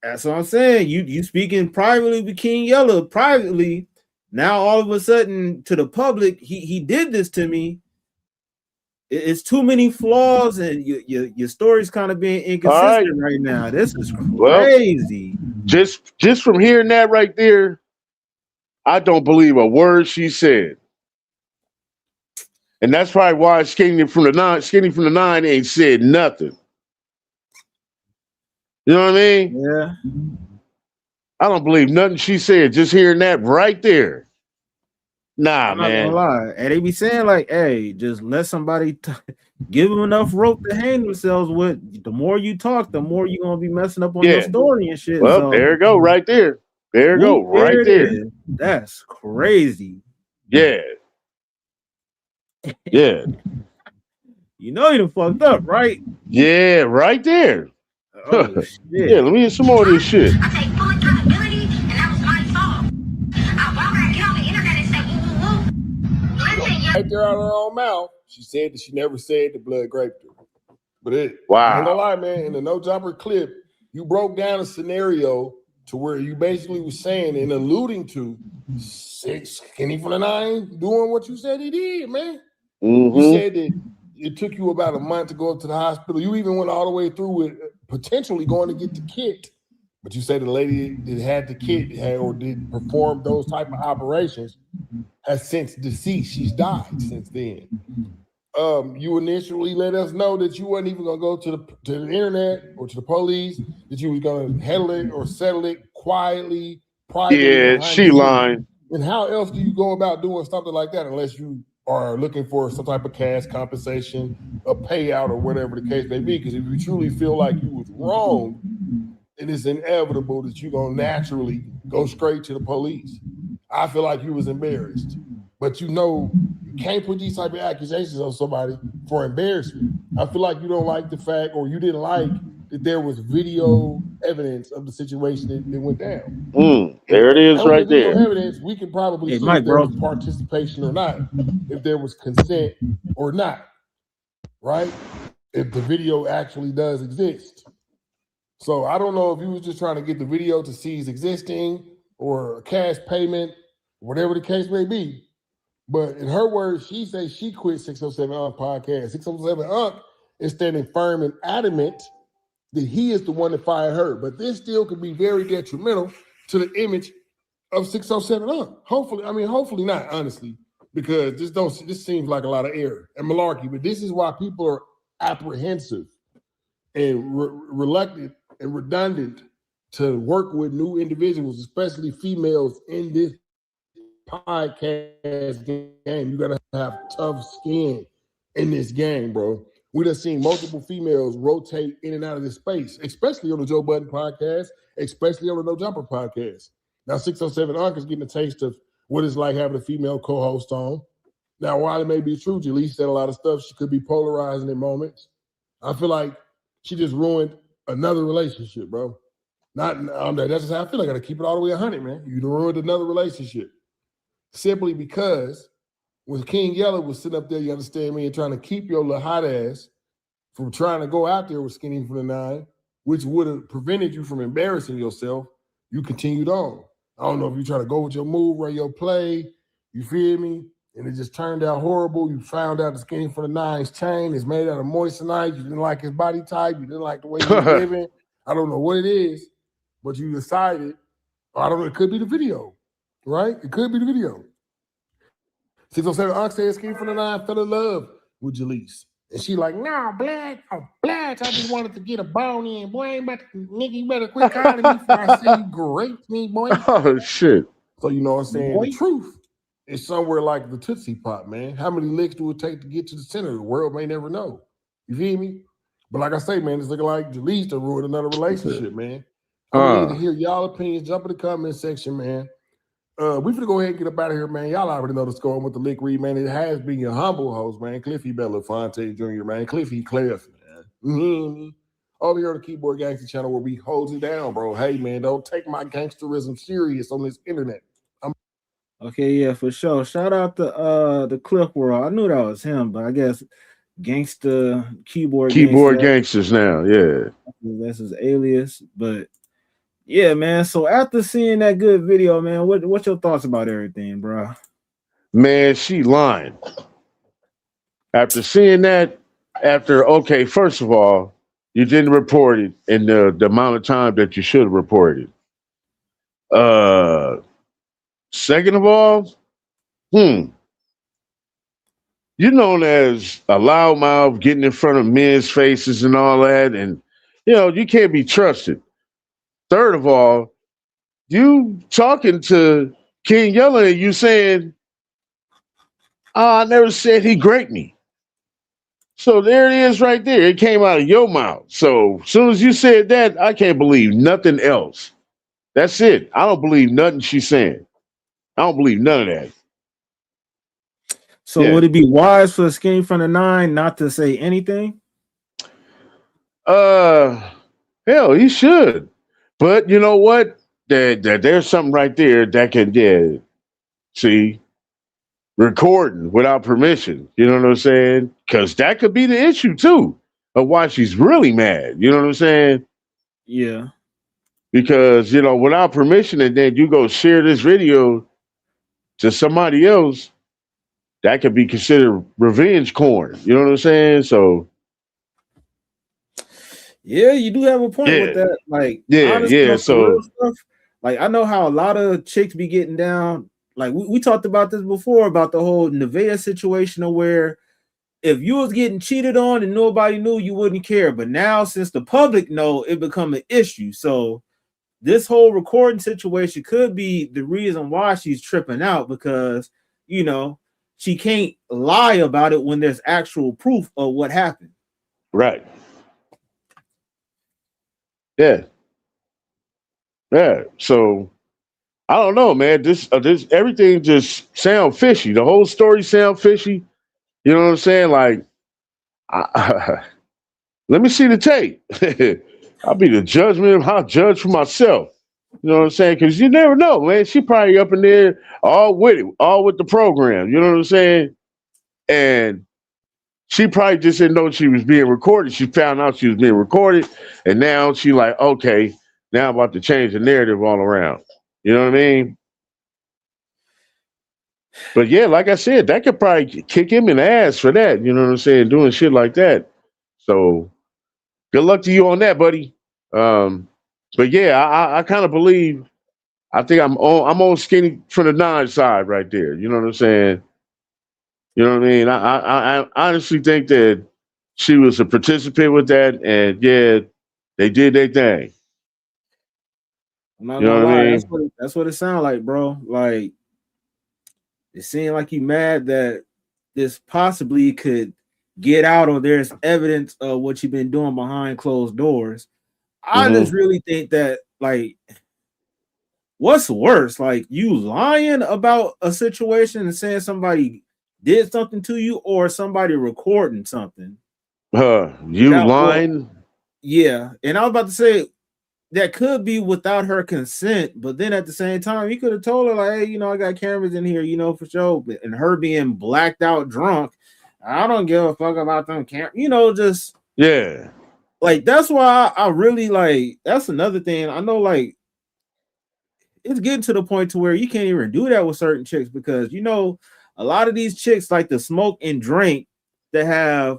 That's what I'm saying. You speaking privately with King Yella privately. Now all of a sudden to the public, he did this to me. It's too many flaws, and your story's kind of being inconsistent right now. This is crazy. Well, just from hearing that right there, I don't believe a word she said. And that's probably why Skinny from the Nine ain't said nothing. You know what I mean? Yeah. I don't believe nothing she said. Just hearing that right there. Nah, I'm not man. gonna lie. And they be saying like, hey, just let somebody give them enough rope to hang themselves with. The more you talk, the more you're gonna be messing up on your story and shit. Well, so, there you go, right there. There you go, right there. That's crazy. Yeah. Yeah. You know you done fucked up, right? Yeah, right there. Oh, shit. Yeah, let me get some more of this shit. I take full accountability, and that was my fault. Why would I get on the internet and say woo woo woo? Listen, Right there out of her own mouth, she said that she never said the blood graped her. But I ain't wow. gonna lie, man, in the No Jumper clip, you broke down a scenario to where you basically was saying and alluding to Skinny from the Nine doing what you said he did, man. You said that it took you about a month to go up to the hospital. You even went all the way through with potentially going to get the kit. But you said the lady that had the kit or did perform those type of operations has since deceased. She's died since then. You initially let us know that you wasn't even gonna go to the internet or to the police, that you was gonna handle it or settle it quietly, privately. Yeah, she lying. And how else do you go about doing something like that unless you are looking for some type of cash compensation, a payout, or whatever the case may be? Because if you truly feel like you was wrong, it is inevitable that you're gonna naturally go straight to the police. I feel like you was embarrassed, but you know you can't put these type of accusations on somebody for embarrassment. I feel like you don't like the fact, or you didn't like that there was video evidence of the situation that went down. There it is, right video there. evidence, we can probably see if there was participation or not, if there was consent or not, right? If the video actually does exist. So I don't know if you was just trying to get the video to cease existing or a cash payment, whatever the case may be. But in her words, she says she quit 607 Unc podcast. 607 Unc is standing firm and adamant that he is the one that fired her. But this still could be very detrimental to the image of 607 Unc. Hopefully not, honestly, because this seems like a lot of error and malarkey. But this is why people are apprehensive and reluctant and redundant to work with new individuals, especially females, in this podcast game. You gotta have tough skin in this game, bro. We done seen multiple females rotate in and out of this space, especially on the Joe Budden podcast, especially on the No Jumper podcast. Now 607 Unc is getting a taste of what it's like having a female co-host on. Now, while it may be true, Jaleec said a lot of stuff, she could be polarizing in moments. I feel like she just ruined another relationship, bro. That's just how I feel. I got to keep it all the way 100, man. You ruined another relationship simply because when King Yella was sitting up there, you understand me, and trying to keep your little hot ass from trying to go out there with Skinny from the 9, which would have prevented you from embarrassing yourself. You continued on. I don't know if you try to go with your move or your play, you feel me? And it just turned out horrible. You found out the Skinny from the 9's chain is made out of moissanite. You didn't like his body type. You didn't like the way he was living. I don't know what it is, but you decided, I don't know, it could be the video, right? It could be the video. 607 Unc said Skinny from the 9 fell in love with Jaleec. And she like, no, Blatch, I just wanted to get a bone in. Boy, ain't about to, nigga, you better quit calling me before I see you great me, boy. Oh, shit. So, you know what I'm saying? The truth is somewhere like the Tootsie Pop, man. How many licks do it take to get to the center? The world may never know. You feel me? But like I say, man, it's looking like Jaleec to ruin another relationship, man. I'm gonna need to hear y'all opinions. Jump in the comment section, man. We finna go ahead and get up out of here, man. Y'all already know the score with the lick read, man. It has been your humble host, man. Cliffy Belafonte Jr., man. Cliff, man. Mm-hmm. Over here on the Keyboard Gangster channel where we hold it down, bro. Hey, man, don't take my gangsterism serious on this internet. Okay, yeah, for sure. Shout out to the Cliff World. I knew that was him, but I guess Gangster Keyboard Gangsters now, yeah. That's his alias, but yeah, man. So after seeing that good video, man, what's your thoughts about everything, bro? Man, she lying. After seeing that, okay, first of all, you didn't report it in the amount of time that you should have reported it. Second of all, you're known as a loudmouth, getting in front of men's faces and all that, and you can't be trusted. Third of all, you talking to King Yella and you saying, I never said he great me. So there it is right there. It came out of your mouth. So as soon as you said that, I can't believe nothing else. That's it. I don't believe nothing she's saying. I don't believe none of that. So would it be wise for Skinny from the 9 not to say anything? Hell, he should. But you know what? There's something right there that can, see, recording without permission. You know what I'm saying? Because that could be the issue too of why she's really mad. You know what I'm saying? Yeah. Because without permission, and then you go share this video to somebody else, that could be considered revenge corn. You know what I'm saying? So. Yeah, you do have a point with that. Like, honestly, so stuff, like I know how a lot of chicks be getting down. Like we talked about this before about the whole Nevaeh situation of where if you was getting cheated on and nobody knew, you wouldn't care. But now since the public know, it become an issue. So this whole recording situation could be the reason why she's tripping out because she can't lie about it when there's actual proof of what happened. Right. Yeah. So I don't know, man. This everything just sound fishy. The whole story sound fishy. You know what I'm saying? Like, let me see the tape. I'll be the judgment. I'll judge for myself. You know what I'm saying? Because you never know, man. She probably up in there all with it, all with the program. You know what I'm saying? And she probably just didn't know she was being recorded. She found out she was being recorded, and now she like, okay, now I'm about to change the narrative all around. You know what I mean? But yeah, like I said, that could probably kick him in the ass for that. You know what I'm saying? Doing shit like that. So good luck to you on that, buddy. But yeah, I kind of believe. I think I'm on Skinny from the 9 side right there. You know what I'm saying? You know what I mean? I honestly think that she was a participant with that, and yeah, they did their thing. I'm not gonna lie, that's what it sounds like, bro. Like it seemed like you mad that this possibly could get out, or there's evidence of what you've been doing behind closed doors. I just really think that, like, what's worse, like you lying about a situation and saying somebody did something to you, or somebody recording something? You lying? Yeah, and I was about to say that could be without her consent, but then at the same time, you could have told her, like, hey, I got cameras in here, for sure. And her being blacked out drunk, I don't give a fuck about them cameras, just Yeah. Like that's why I really like. That's another thing. I know, like it's getting to the point to where you can't even do that with certain chicks because a lot of these chicks like to smoke and drink that have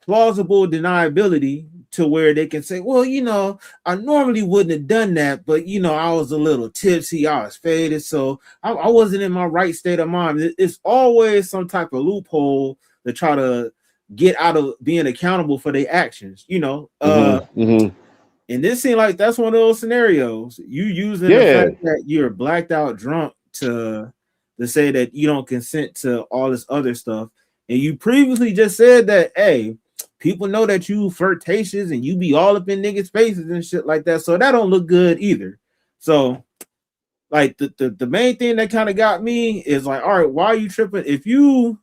plausible deniability to where they can say, well, I normally wouldn't have done that, but I was a little tipsy, I was faded, so I wasn't in my right state of mind. It's always some type of loophole to try to get out of being accountable for their actions, And this seems like that's one of those scenarios. You using the fact that you're blacked out drunk to say that you don't consent to all this other stuff. And you previously just said that, hey, people know that you flirtatious and you be all up in niggas' faces and shit like that. So that don't look good either. So like the main thing that kind of got me is like, all right, why are you tripping? If you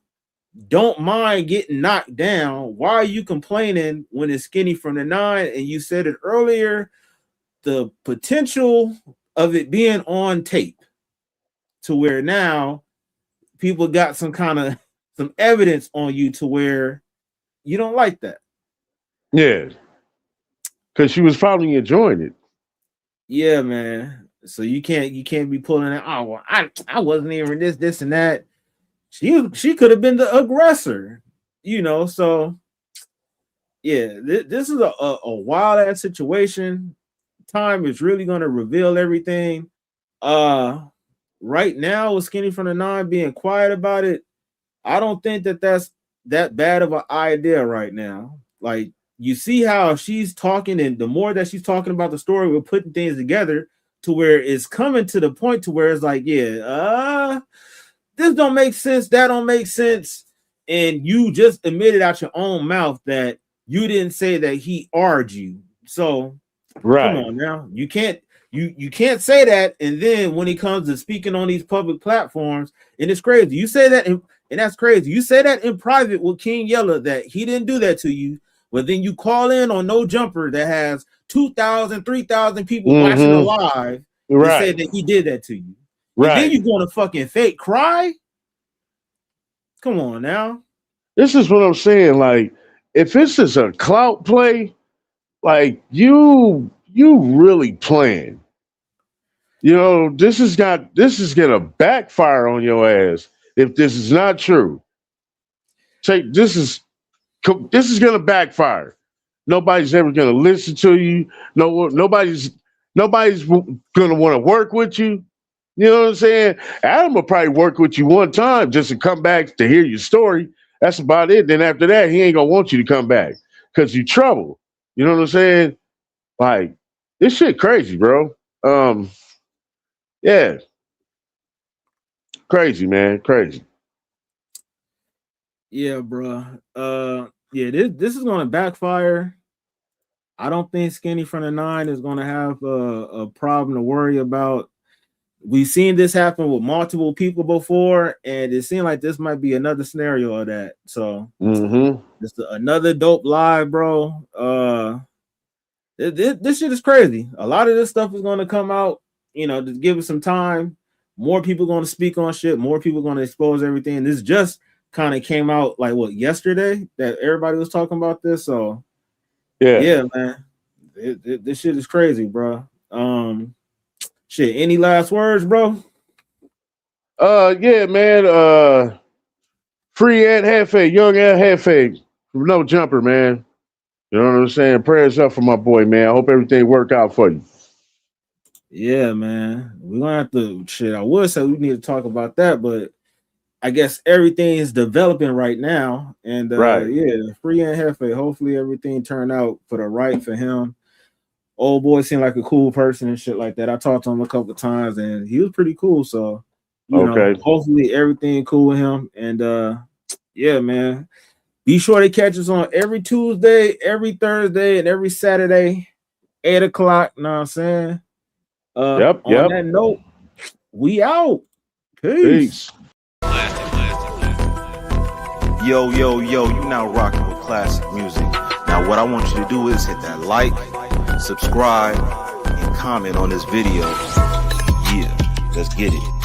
don't mind getting knocked down, why are you complaining when it's Skinny from the 9? And you said it earlier, the potential of it being on tape to where now people got some evidence on you to where you don't like that. Yeah. Because she was probably enjoying it. Yeah, man. So you can't be pulling it. Oh, well, I wasn't even this and that. She could have been the aggressor, So yeah, this is a wild ass situation. Time is really gonna reveal everything. Right now with Skinny from the 9 being quiet about it, I don't think that's that bad of an idea right now. Like you see how she's talking, and the more that she's talking about the story, we're putting things together to where it's coming to the point to where it's like, yeah, this don't make sense, that don't make sense. And you just admitted out your own mouth that you didn't say that he argued you. So come on now. You can't say that. And then when it comes to speaking on these public platforms, and it's crazy. You say that, and that's crazy. You say that in private with King Yella that he didn't do that to you, but then you call in on No Jumper that has 2,000, 3,000 people watching it live and say that he did that to you. And then you're going to fucking fake cry? Come on now. This is what I'm saying. Like, if this is a clout play, like you really playing. This is gonna backfire on your ass if this is not true. This is gonna backfire. Nobody's ever gonna listen to you. Nobody's gonna want to work with you. You know what I'm saying? Adam will probably work with you one time just to come back to hear your story. That's about it. Then after that, he ain't gonna want you to come back because you trouble. You know what I'm saying? Like, this shit crazy, bro. Yeah. Crazy, man. Crazy. Yeah, bro. Yeah, this is gonna backfire. I don't think Skinny from the 9 is gonna have a problem to worry about. We've seen this happen with multiple people before, and it seemed like this might be another scenario of that. So it's another dope live, bro. This shit is crazy. A lot of this stuff is going to come out, just give it some time. More people going to speak on shit. More people going to expose everything. This just kind of came out like yesterday that everybody was talking about this. So yeah, man, this shit is crazy, bro. Shit, any last words, bro? Yeah, man. Free Ed Hefe, young Ed Hefe, No Jumper, man. You know what I'm saying? Prayers up for my boy, man. I hope everything work out for you. Yeah, man. We're gonna have to shit. I would say we need to talk about that, but I guess everything is developing right now. And yeah, Free and Hefe. Hopefully everything turned out for the right for him. Old boy seemed like a cool person and shit like that. I talked to him a couple of times and he was pretty cool. So you know, hopefully everything cool with him. And yeah, man. Be sure to catch us on every Tuesday, every Thursday, and every Saturday, 8 o'clock. Know what I'm saying? On that note, we out. Peace. Yo, you now rocking with classic music. Now, what I want you to do is hit that like, subscribe, and comment on this video. Yeah, let's get it.